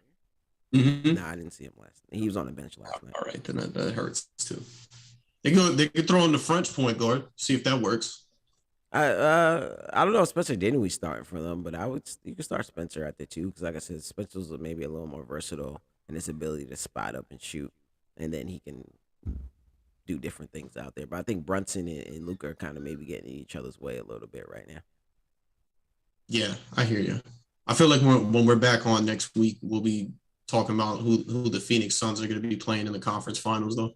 Mm-hmm. No, I didn't see him last. He was on the bench last night. All right, then that hurts too. They could throw in the French point guard, see if that works. I don't know if Spencer Dinwiddie starting for them, but you could start Spencer at the two because like I said, Spencer's maybe a little more versatile in his ability to spot up and shoot, and then he can do different things out there. But I think Brunson and Luca are kind of maybe getting in each other's way a little bit right now. Yeah, I hear you. I feel like when we're back on next week, we'll be talking about who the Phoenix Suns are going to be playing in the conference finals, though.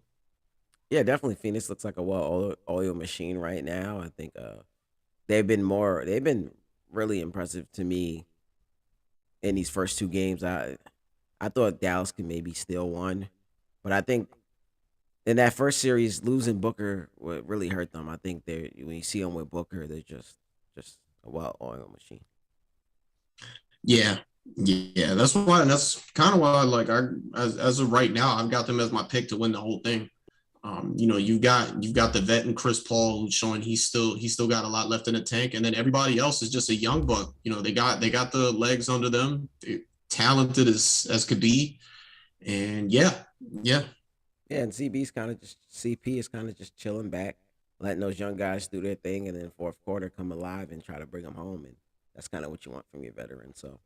Yeah, definitely. Phoenix looks like a well-oiled machine right now. I think they've been really impressive to me in these first two games. I thought Dallas could maybe steal one, but I think in that first series, losing Booker would really hurt them. I think they when you see them with Booker, they're just a well-oiled machine. Yeah, yeah. That's kind of why, like, as of right now, I've got them as my pick to win the whole thing. You've got the vet and Chris Paul who's showing he's still got a lot left in the tank, and then everybody else is just a young buck. They got the legs under them, they're talented as could be, and yeah, Yeah, and CP is kind of just chilling back, letting those young guys do their thing, and then fourth quarter come alive and try to bring them home, and that's kind of what you want from your veteran. So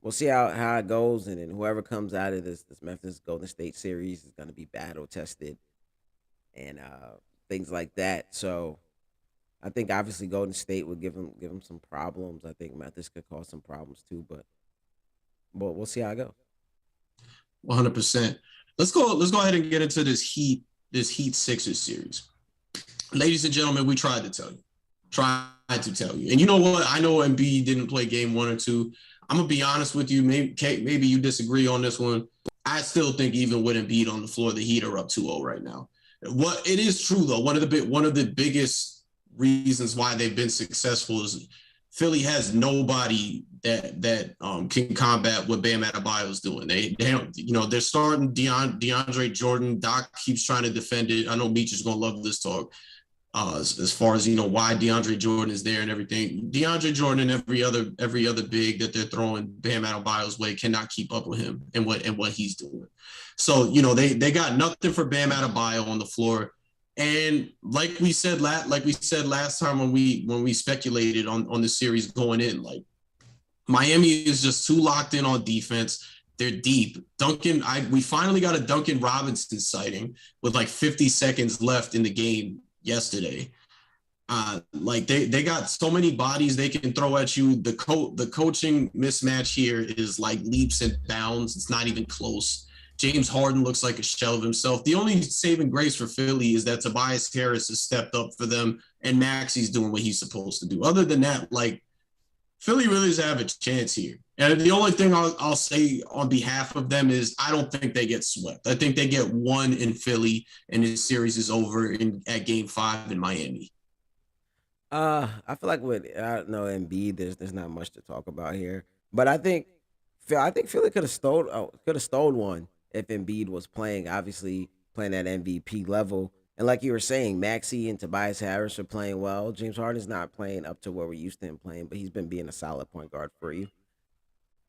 we'll see how it goes, and then whoever comes out of this Memphis Golden State series is going to be battle tested and things like that. So I think obviously Golden State would give them some problems. I think Memphis could cause some problems too, but we'll see how it goes. 100%. Let's go ahead and get into this Heat Sixers series, ladies and gentlemen. We tried to tell you, and you know what? I know Embiid didn't play game 1 or 2. I'm gonna be honest with you. Maybe you disagree on this one. I still think even with Embiid on the floor, the Heat are up 2-0 right now. What it is true though, one of the biggest reasons why they've been successful is Philly has nobody that can combat what Bam Adebayo is doing. They don't, they're starting DeAndre Jordan. Doc keeps trying to defend it. I know Meech is gonna love this talk. As far as why DeAndre Jordan is there and everything, DeAndre Jordan and every other big that they're throwing Bam Adebayo's way cannot keep up with him and what he's doing. So they got nothing for Bam Adebayo on the floor. And like we said last time when we speculated on the series going in, like Miami is just too locked in on defense. They're deep. We finally got a Duncan Robinson sighting with like 50 seconds left in the game yesterday. Like they got so many bodies they can throw at you. The coaching mismatch here is like leaps and bounds. It's not even close. James Harden looks like a shell of himself. The only saving grace for Philly is that Tobias Harris has stepped up for them and Maxi's doing what he's supposed to do. Other than that, like Philly really doesn't have a chance here. And the only thing I'll say on behalf of them is I don't think they get swept. I think they get one in Philly, and this series is over at Game 5 in Miami. I feel like with I don't know Embiid, there's not much to talk about here. But I think Philly could have stole one if Embiid was playing, obviously playing at MVP level. And like you were saying, Maxi and Tobias Harris are playing well. James Harden's not playing up to where we're used to him playing, but he's been being a solid point guard for you.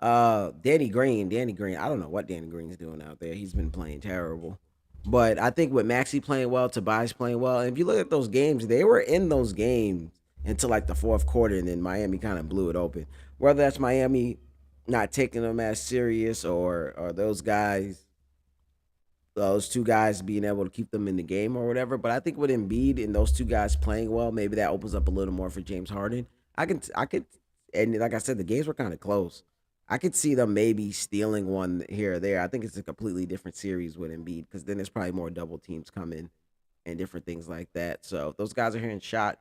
Danny Green. I don't know what Danny Green's doing out there. He's been playing terrible. But I think with Maxi playing well, Tobias playing well, and if you look at those games, they were in those games until like the fourth quarter, and then Miami kind of blew it open. Whether that's Miami not taking them as serious or those two guys being able to keep them in the game or whatever. But I think with Embiid and those two guys playing well, maybe that opens up a little more for James Harden. I could, and like I said, the games were kind of close. I could see them maybe stealing one here or there. I think it's a completely different series with Embiid because then there's probably more double teams coming. and different things like that. So if those guys are hearing shots,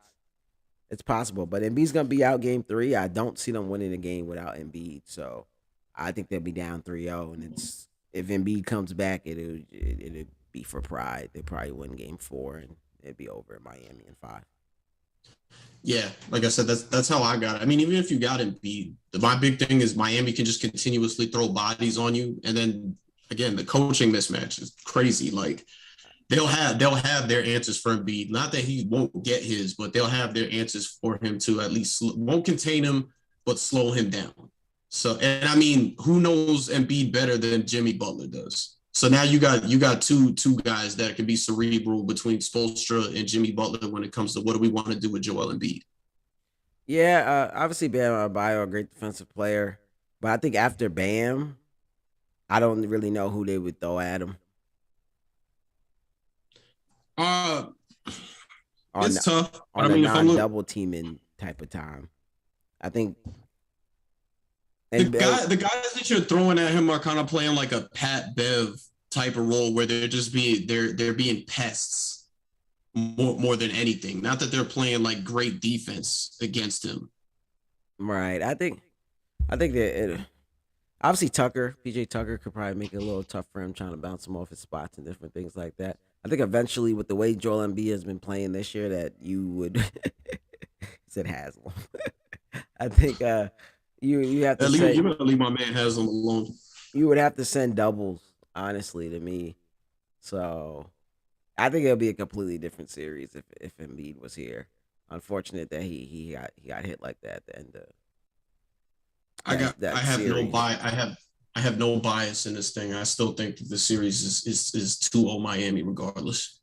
it's possible. But Embiid's gonna be out game three. I don't see them winning the game without Embiid. So I think they'll be down 3-0. And it's if Embiid comes back, it'll be for pride. They probably win game four and it'd be over in Miami in five. Yeah, like I said, that's how I got it. I mean, even if you got Embiid, my big thing is Miami can just continuously throw bodies on you, and then again, the coaching mismatch is crazy. Like they'll have their answers for Embiid. Not that he won't get his, but they'll have their answers for him to at least won't contain him, but slow him down. So, and I mean, who knows Embiid better than Jimmy Butler does? So now you got two guys that can be cerebral between Spoelstra and Jimmy Butler when it comes to what do we want to do with Joel Embiid. Yeah, obviously Bam Adebayo, a great defensive player, but I think after Bam, I don't really know who they would throw at him Uh, on it's tough, but I on a mean, if I'm look, non-double teaming type of time. I think the and the guys that you're throwing at him are kind of playing like a Pat Bev type of role where they're being pests more than anything. Not that they're playing like great defense against him. right. I think that obviously Tucker, PJ Tucker could probably make it a little tough for him trying to bounce him off his spots and different things like that. I think eventually with the way Joel Embiid has been playing this year that you would said Haslam. I think you have to You say better leave my man Haslam alone. you would have to send doubles, honestly, to me. So I think it'll be a completely different series if Embiid was here. Unfortunate that he got hit like that at the end of I that have no series. bias. I have no bias in this thing. I still think that the series is 2-0 Miami regardless.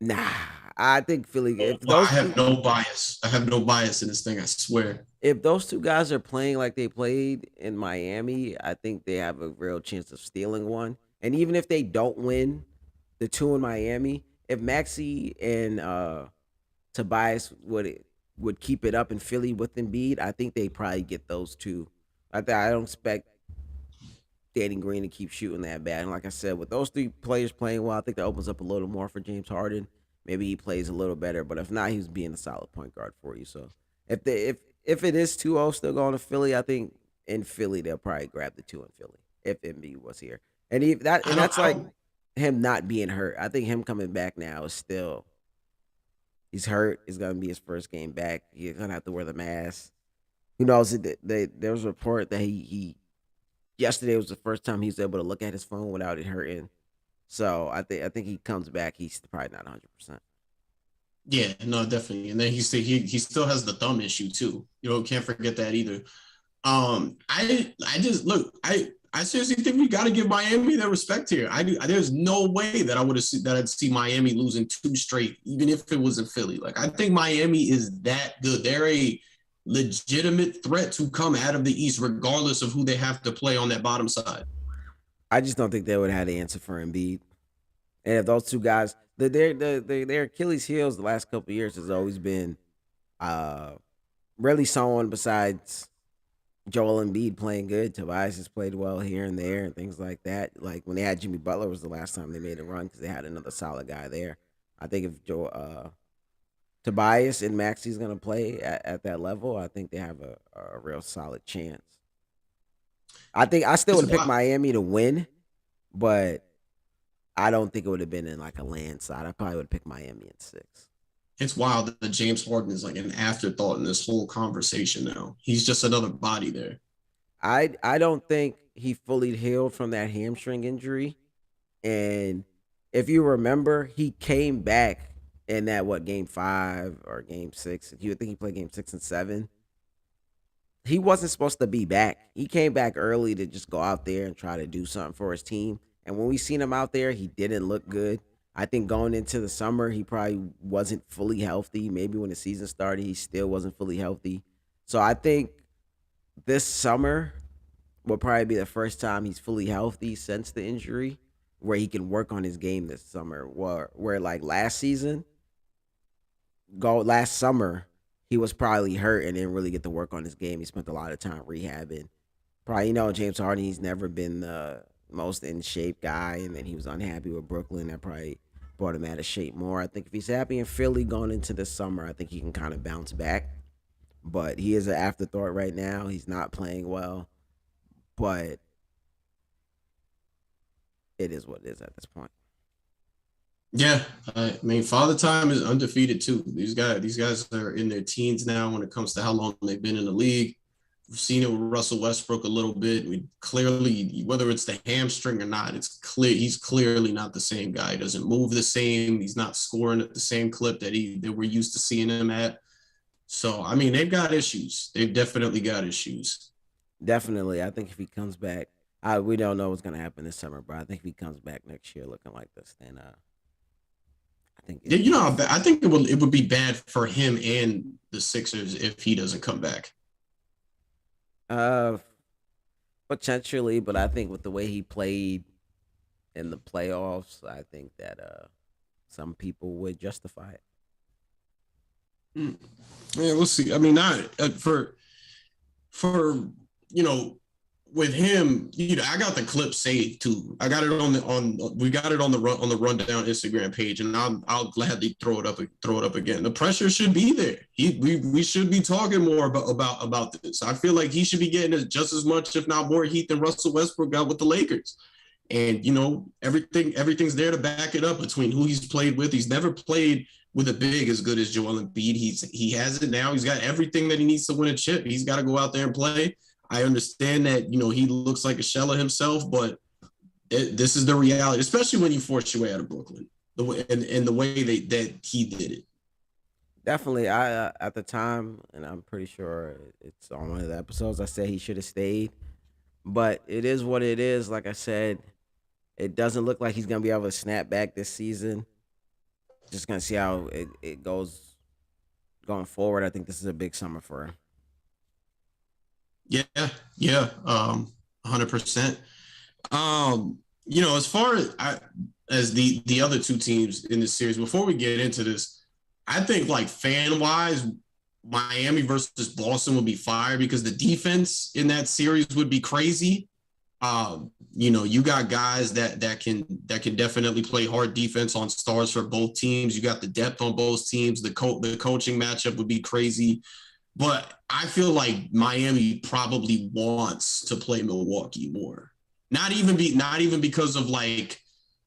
Nah, I think Philly. Oh, I have no bias. I have no bias in this thing. I swear. If those two guys are playing like they played in Miami, I think they have a real chance of stealing one. And even if they don't win the two in Miami, if Maxi and Tobias would keep it up in Philly with Embiid, I think they probably get those two. I don't expect Danny Green to keep shooting that bad. And like I said, with those three players playing well, I think that opens up a little more for James Harden. Maybe he plays a little better, but if not, he's being a solid point guard for you. So if it is 2-0 still going to Philly, I think in Philly they'll probably grab the two in Philly if Embiid was here. And that's I like don't. him not being hurt. I think him coming back now is still he's hurt. It's gonna be his first game back. He's gonna have to wear the mask. Who knows? There was a report that he yesterday was the first time he was able to look at his phone without it hurting. So I think he comes back. He's probably not 100%. Yeah, no, definitely. And then he still has the thumb issue too. You know, can't forget that either. I just look. I seriously think we got to give Miami their respect here. There's no way that I'd see Miami losing two straight, even if it was in Philly. Like I think Miami is that good. They're a legitimate threat to come out of the East, regardless of who they have to play on that bottom side. I just don't think they would have the answer for Embiid. And if those two guys, their Achilles heels the last couple of years has always been uh really someone besides Joel Embiid playing good. Tobias has played well here and there and things like that. Like when they had Jimmy Butler was the last time they made a run because they had another solid guy there. I think if Tobias and Maxi's gonna play at that level, I think they have a real solid chance. I think I still It's would pick wild. Miami to win, but I don't think it would have been in like a landslide. I probably would have picked Miami in six. It's wild that James Harden is like an afterthought in this whole conversation now. He's just another body there. I don't think he fully healed from that hamstring injury. And if you remember, he came back in that what game 5 or game 6. You would think he played game 6 and 7. He wasn't supposed to be back. He came back early to just go out there and try to do something for his team. And when we seen him out there, he didn't look good. I think going into the summer, he probably wasn't fully healthy. Maybe when the season started, he still wasn't fully healthy. So I think this summer will probably be the first time he's fully healthy since the injury, where he can work on his game this summer. Where like last summer, he was probably hurt and didn't really get to work on his game. He spent a lot of time rehabbing. Probably, James Harden, he's never been the most in shape guy, and then he was unhappy with Brooklyn. That probably brought him out of shape more. I think if he's happy in Philly going into the summer, I think he can kind of bounce back. But he is an afterthought right now. He's not playing well, but it is what it is at this point. Yeah, I mean, Father Time is undefeated too. These guys are in their teens now when it comes to how long they've been in the league. We've seen it with Russell Westbrook a little bit. We clearly, whether it's the hamstring or not, it's clear he's clearly not the same guy. He doesn't move the same. He's not scoring at the same clip that we're used to seeing him at. So I mean, they've got issues. They've definitely got issues. Definitely, I think if he comes back, we don't know what's gonna happen this summer, but I think if he comes back next year looking like this, then I think Yeah, it, you know, I think it would be bad for him and the Sixers if he doesn't come back. uh potentially, but I think with the way he played in the playoffs, I think that some people would justify it. Mm. Yeah, we'll see. I mean, not for you know with him, I got the clip saved too. I got it on we got it on the rundown Instagram page, and I'll gladly throw it up again. The pressure should be there. We should be talking more about this. I feel like he should be getting just as much, if not more, heat than Russell Westbrook got with the Lakers. And everything's there to back it up between who he's played with. He's never played with a big as good as Joel Embiid. He has it now. He's got everything that he needs to win a chip. He's got to go out there and play. I understand that he looks like a shell of himself, but this is the reality, especially when you force your way out of Brooklyn. The way that he did it. Definitely, I at the time, and I'm pretty sure it's on one of the episodes. I said he should have stayed, but it is what it is. Like I said, it doesn't look like he's gonna be able to snap back this season. Just gonna see how it goes going forward. I think this is a big summer for him. Yeah, yeah, 100%. As far as the other two teams in this series, before we get into this, I think like fan wise, Miami versus Boston would be fire because the defense in that series would be crazy. You got guys that can definitely play hard defense on stars for both teams. You got the depth on both teams. The coaching matchup would be crazy. But I feel like Miami probably wants to play Milwaukee more. Not even because of like,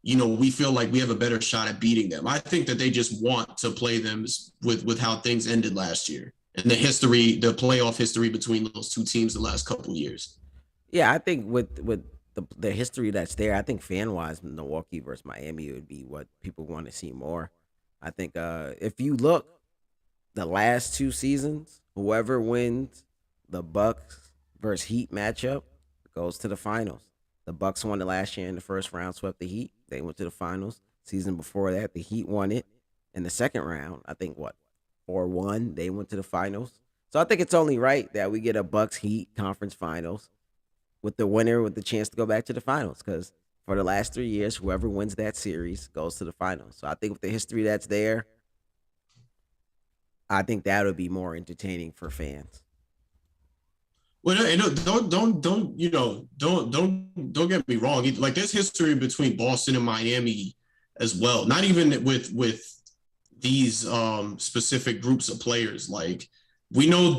we feel like we have a better shot at beating them. I think that they just want to play them with how things ended last year and the playoff history between those two teams the last couple of years. Yeah, I think with the history that's there, I think fan wise, Milwaukee versus Miami would be what people want to see more. I think if you look the last two seasons, whoever wins the Bucks versus Heat matchup goes to the finals. The Bucks won it last year in the first round, swept the Heat. They went to the finals. Season before that, the Heat won it in the second round. I think 4-1. They went to the finals. So I think it's only right that we get a Bucks Heat conference finals with the winner with the chance to go back to the finals. Because for the last 3 years, whoever wins that series goes to the finals. So I think with the history that's there, I think that would be more entertaining for fans. Well, don't get me wrong. Like there's history between Boston and Miami as well. Not even with these specific groups of players. Like we know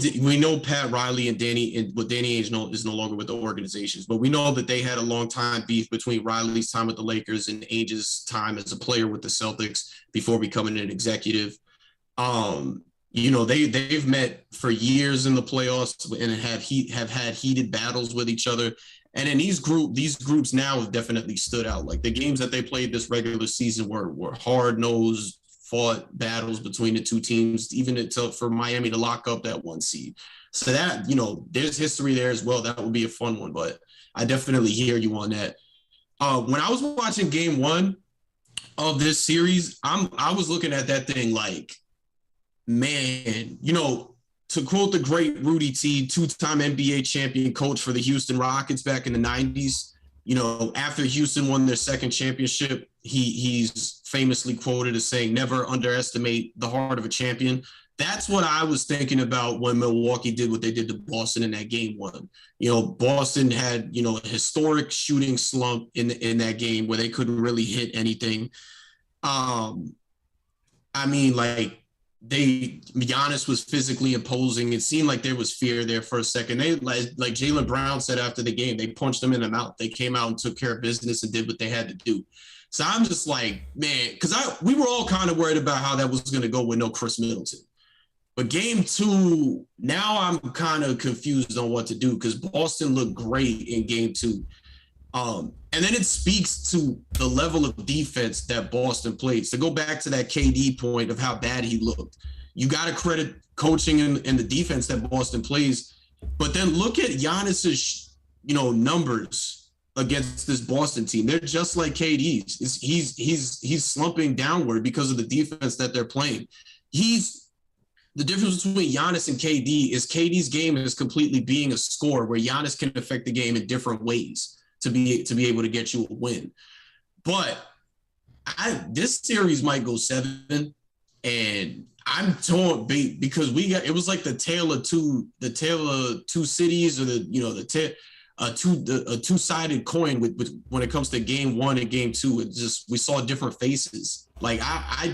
Pat Riley and Danny Ainge is no longer with the organizations, but we know that they had a long time beef between Riley's time with the Lakers and Ainge's time as a player with the Celtics before becoming an executive. They've met for years in the playoffs and have had heated battles with each other. And in these groups now have definitely stood out. Like the games that they played this regular season were hard nosed, fought battles between the two teams, even for Miami to lock up that one seed. So that, there's history there as well. That would be a fun one, but I definitely hear you on that. When I was watching game one of this series, I was looking at that thing like, man, to quote the great Rudy T, two-time NBA champion coach for the Houston Rockets back in the 90s, after Houston won their second championship, he's famously quoted as saying, never underestimate the heart of a champion. That's what I was thinking about when Milwaukee did what they did to Boston in that game one. Boston had, a historic shooting slump in that game where they couldn't really hit anything. Um, I mean, like Giannis was physically imposing. It seemed like there was fear there for a second. They like Jaylen Brown said after the game, they punched him in the mouth. They came out and took care of business and did what they had to do. So I'm just like, man, because we were all kind of worried about how that was going to go with no Chris Middleton. But game two, now I'm kind of confused on what to do because Boston looked great in game two. And then it speaks to the level of defense that Boston plays. To go back to that KD point of how bad he looked, you got to credit coaching and the defense that Boston plays. But then look at Giannis's, numbers against this Boston team. They're just like KD's. He's slumping downward because of the defense that they're playing. The difference between Giannis and KD is KD's game is completely being a scorer where Giannis can affect the game in different ways to be able to get you a win. But this series might go 7, and I'm torn because it was like the tale of two cities, or a two-sided coin with when it comes to game 1 and game 2. It just we saw different faces. Like I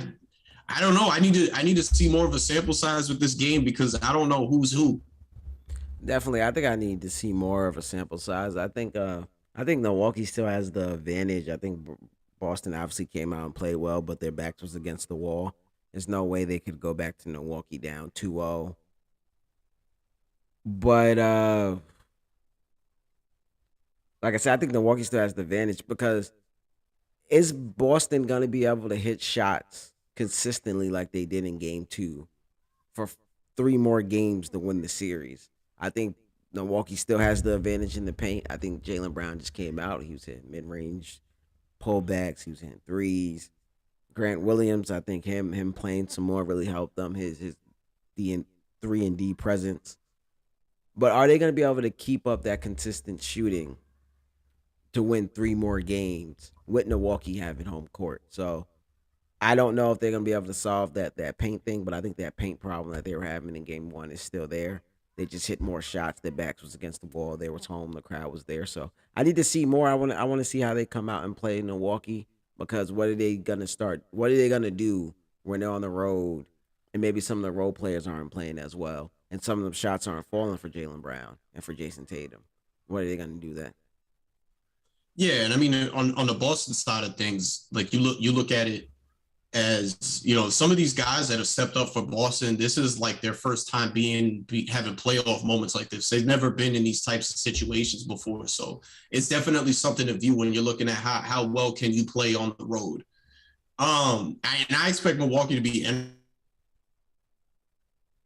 don't know. I need to see more of a sample size with this game because I don't know who's who. Definitely, I think I need to see more of a sample size. I think Milwaukee still has the advantage. I think Boston obviously came out and played well, but their backs was against the wall. There's no way they could go back to Milwaukee down 2-0. But like I said, I think Milwaukee still has the advantage because is Boston gonna be able to hit shots consistently like they did in game 2 for 3 more games to win the series? I think Milwaukee still has the advantage in the paint. I think Jaylen Brown just came out. He was hitting mid range pullbacks. He was hitting threes. Grant Williams, I think him playing some more really helped them. His D and 3 and D presence. But are they going to be able to keep up that consistent shooting to win 3 more games with Milwaukee having home court? So I don't know if they're gonna be able to solve that paint thing, but I think that paint problem that they were having in game 1 is still there. They just hit more shots. Their backs was against the wall. They was home. The crowd was there. So I need to see more. I want to see how they come out and play in Milwaukee because what are they gonna start? What are they gonna do when they're on the road and maybe some of the role players aren't playing as well and some of the shots aren't falling for Jaylen Brown and for Jason Tatum? What are they gonna do that? Yeah, and I mean on the Boston side of things, like you look at it as some of these guys that have stepped up for Boston. This is like their first time having playoff moments like this. They've never been in these types of situations before, so it's definitely something to view when you're looking at how well can you play on the road. And I expect Milwaukee to be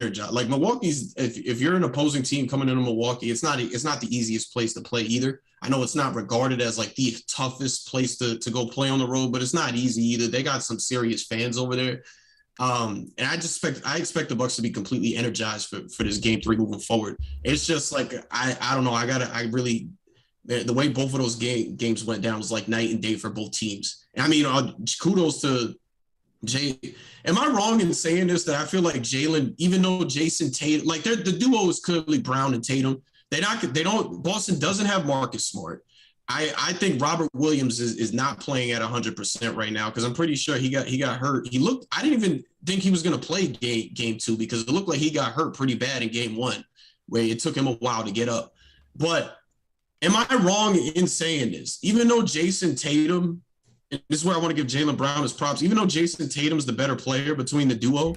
energized. Like Milwaukee's, if you're an opposing team coming into Milwaukee, it's not the easiest place to play either. I know it's not regarded as like the toughest place to go play on the road, but it's not easy either. They got some serious fans over there. And I expect the Bucks to be completely energized for this game 3 moving forward. It's just like I don't know. I really the way both of those games went down was like night and day for both teams. And I mean, kudos to Jay. Am I wrong in saying this? That I feel like Jaylen, even though Jason Tatum, like the duo is clearly Brown and Tatum. They don't. Boston doesn't have Marcus Smart. I think Robert Williams is not playing at 100% right now because I'm pretty sure he got hurt. I didn't even think he was going to play game 2 because it looked like he got hurt pretty bad in game 1, where it took him a while to get up. But am I wrong in saying this? Even though Jason Tatum, and this is where I want to give Jaylen Brown his props, even though Jason Tatum's the better player between the duo,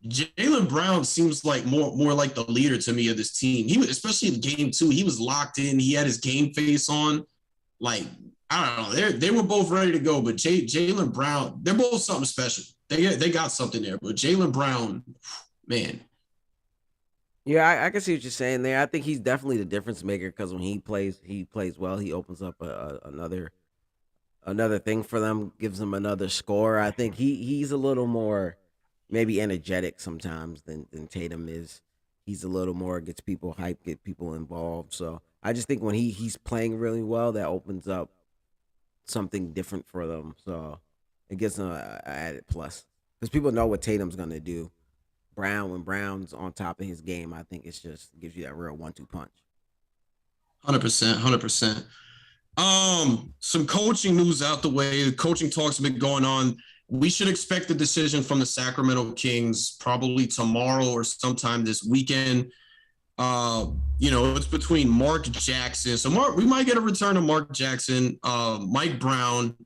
Jaylen Brown seems like more like the leader to me of this team. He was, especially in game 2, he was locked in. He had his game face on. Like, I don't know. They were both ready to go, but Jaylen Brown, they're both something special. They got something there. But Jaylen Brown, man. Yeah, I can see what you're saying there. I think he's definitely the difference maker because when he plays well. He opens up another thing for them, gives them another score. I think he's a little more maybe energetic sometimes than Tatum is. He's a little more gets people hyped, get people involved. So I just think when he's playing really well, that opens up something different for them. So it gives them a added plus because people know what Tatum's gonna do. When Brown's on top of his game, I think it's just gives you that real 1-2 punch. 100%, 100%. Some coaching news out the way. The coaching talks have been going on. we should expect the decision from the Sacramento Kings probably tomorrow or sometime this weekend. Uh, it's between Mark Jackson. So we might get a return of Mark Jackson, Mike Brown,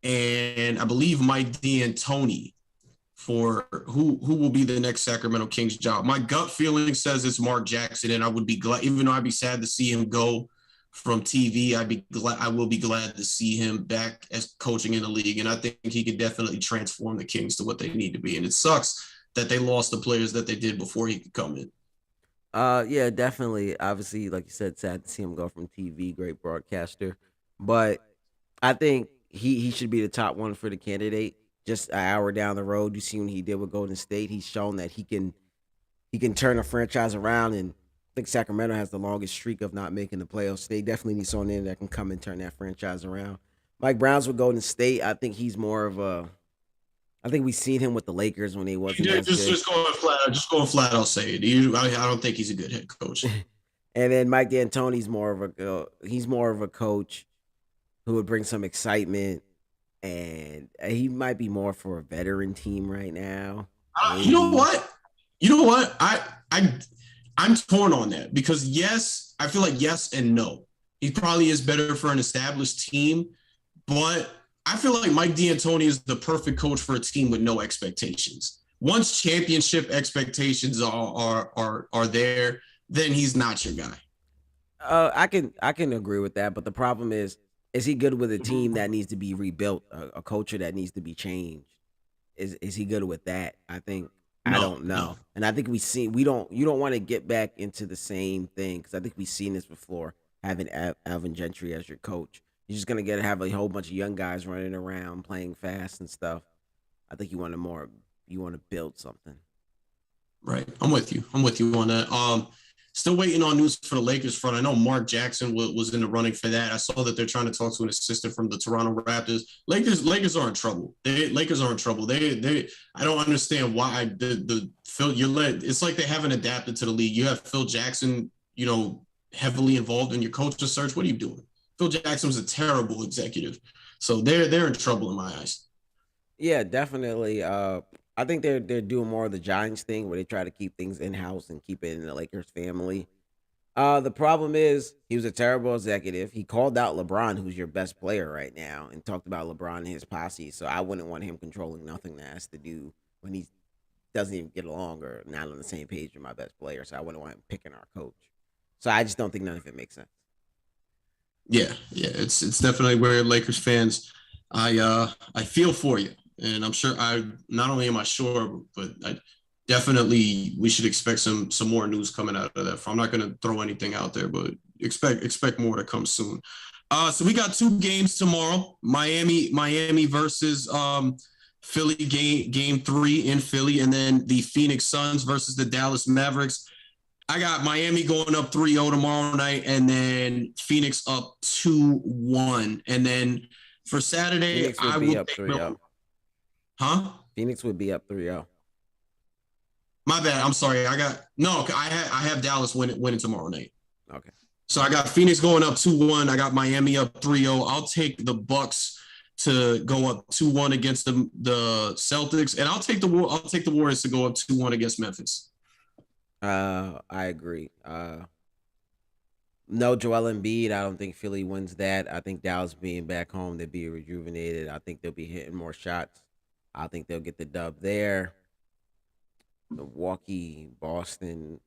and I believe Mike D'Antoni for who will be the next Sacramento Kings job. My gut feeling says it's Mark Jackson, and I would be glad, even though I'd be sad to see him go from TV. I will be glad to see him back as coaching in the league, and I think he could definitely transform the Kings to what they need to be. And it sucks that they lost the players that they did before he could come in. Yeah, definitely. Obviously, like you said, sad to see him go from TV, great broadcaster. But I think he should be the top one for the candidate. Just an hour down the road, you see what he did with Golden State. He's shown that he can turn a franchise around, and I think Sacramento has the longest streak of not making the playoffs. They definitely need someone in that can come and turn that franchise around. Mike Brown's with Golden State. I think he's more of a. I think we've seen him with the Lakers when he wasn't as Just, good. just going flat, just going flat. I'll say it. I don't think he's a good head coach. And then Mike D'Antoni's more of he's more of a coach who would bring some excitement, and he might be more for a veteran team right now. You know Maybe. what? You know what? I I'm torn on that because yes, I feel like yes and no. He probably is better for an established team, but I feel like Mike D'Antoni is the perfect coach for a team with no expectations. Once championship expectations are there, then he's not your guy. I can agree with that, but the problem is he good with a team that needs to be rebuilt, a culture that needs to be changed? Is he good with that? I No, don't no. know, and I think we don't you don't want to get back into the same thing because I think we've seen this before. Having Alvin Gentry as your coach, you're just gonna get have a whole bunch of young guys running around playing fast and stuff. I think you want to build something. Right. I'm with you. I'm with you on that. Still waiting on news for the Lakers front. I know Mark Jackson was in the running for that. I saw that they're trying to talk to an assistant from the Toronto Raptors. Lakers are in trouble. Lakers are in trouble. They I don't understand why the Phil you're let it's like they haven't adapted to the league. You have Phil Jackson, heavily involved in your coaching search. What are you doing? Phil Jackson was a terrible executive. So they're in trouble in my eyes. Yeah, definitely. I think they're doing more of the Giants thing where they try to keep things in house and keep it in the Lakers family. The problem is he was a terrible executive. He called out LeBron, who's your best player right now, and talked about LeBron and his posse. So I wouldn't want him controlling nothing that has to do when he doesn't even get along or not on the same page with my best player. So I wouldn't want him picking our coach. So I just don't think none of it makes sense. Yeah, yeah, it's definitely where Lakers fans, I feel for you, and I'm sure I not only am I sure, but I definitely we should expect some more news coming out of that. I'm not going to throw anything out there, but expect more to come soon. So we got two games tomorrow: Miami versus Philly game three in Philly, and then the Phoenix Suns versus the Dallas Mavericks. I got Miami going up 3-0 tomorrow night, and then Phoenix up 2-1. And then for Saturday, Phoenix I would be will up take 3-0. huh? Phoenix would be up 3-0. My bad. I'm sorry. I have Dallas winning tomorrow night. Okay. So I got Phoenix going up 2-1. I got Miami up 3-0. I'll take the Bucks to go up 2-1 against the Celtics, and I'll take the Warriors to go up 2-1 against Memphis. I agree. No Joel Embiid. I don't think Philly wins that. I think Dallas being back home, they'll be rejuvenated. I think they'll be hitting more shots. I think they'll get the dub there. Milwaukee, Boston.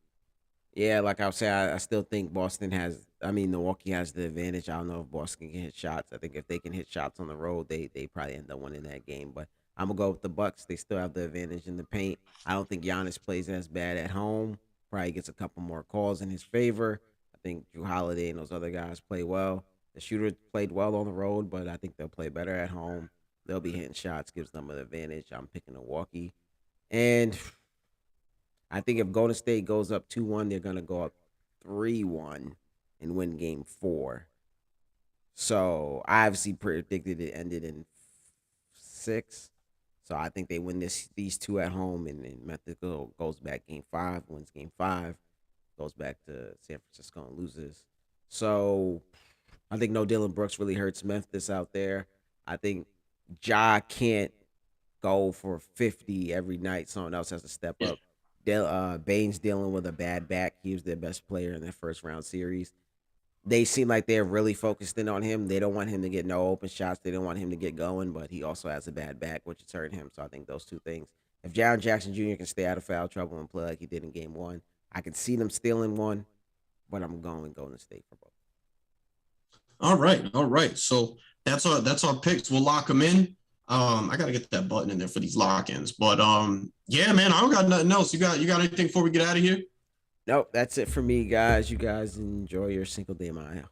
Yeah, like I was saying, I still think Boston has. I mean, Milwaukee has the advantage. I don't know if Boston can hit shots. I think if they can hit shots on the road, they probably end up winning that game. But I'm gonna go with the Bucks. They still have the advantage in the paint. I don't think Giannis plays as bad at home. Probably gets a couple more calls in his favor. I think Drew Holiday and those other guys play well. The shooter played well on the road, but I think they'll play better at home. They'll be hitting shots, gives them an advantage. I'm picking Milwaukee, and I think if Golden State goes up 2-1, they're going to go up 3-1 and win game four. So I obviously predicted it ended in six. So I think they win these two at home, and Memphis goes back game five, wins game five, goes back to San Francisco and loses. So I think no Dylan Brooks really hurts Memphis out there. I think Ja can't go for 50 every night. Someone else has to step up. Baines dealing with a bad back. He was their best player in their first round series. They seem like they're really focused in on him. They don't want him to get no open shots. They don't want him to get going, but he also has a bad back, which is hurting him. So I think those two things. If Jaron Jackson Jr. can stay out of foul trouble and play like he did in game one, I can see them stealing one, but I'm going Golden State for both. All right, all right. So that's our picks. We'll lock them in. I gotta get that button in there for these lock-ins. But yeah, man, I don't got nothing else. You got anything before we get out of here? Nope, that's it for me, guys. You guys enjoy your Cinco de Mayo.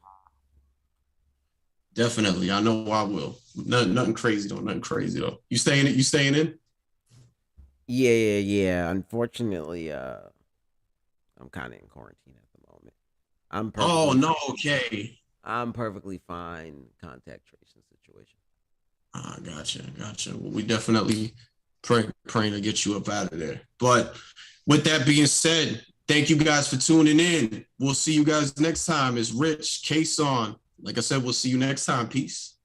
Definitely. I know I will. Nothing crazy though. Nothing crazy though. You staying in? You staying in? Yeah. Unfortunately, I'm kind of in quarantine at the moment. I'm Oh perfectly, no, okay. I'm perfectly fine. Contact tracing situation. Gotcha. Well, we definitely praying to get you up out of there. But with that being said, thank you guys for tuning in. We'll see you guys next time. It's Rich, Kayson. Like I said, we'll see you next time. Peace.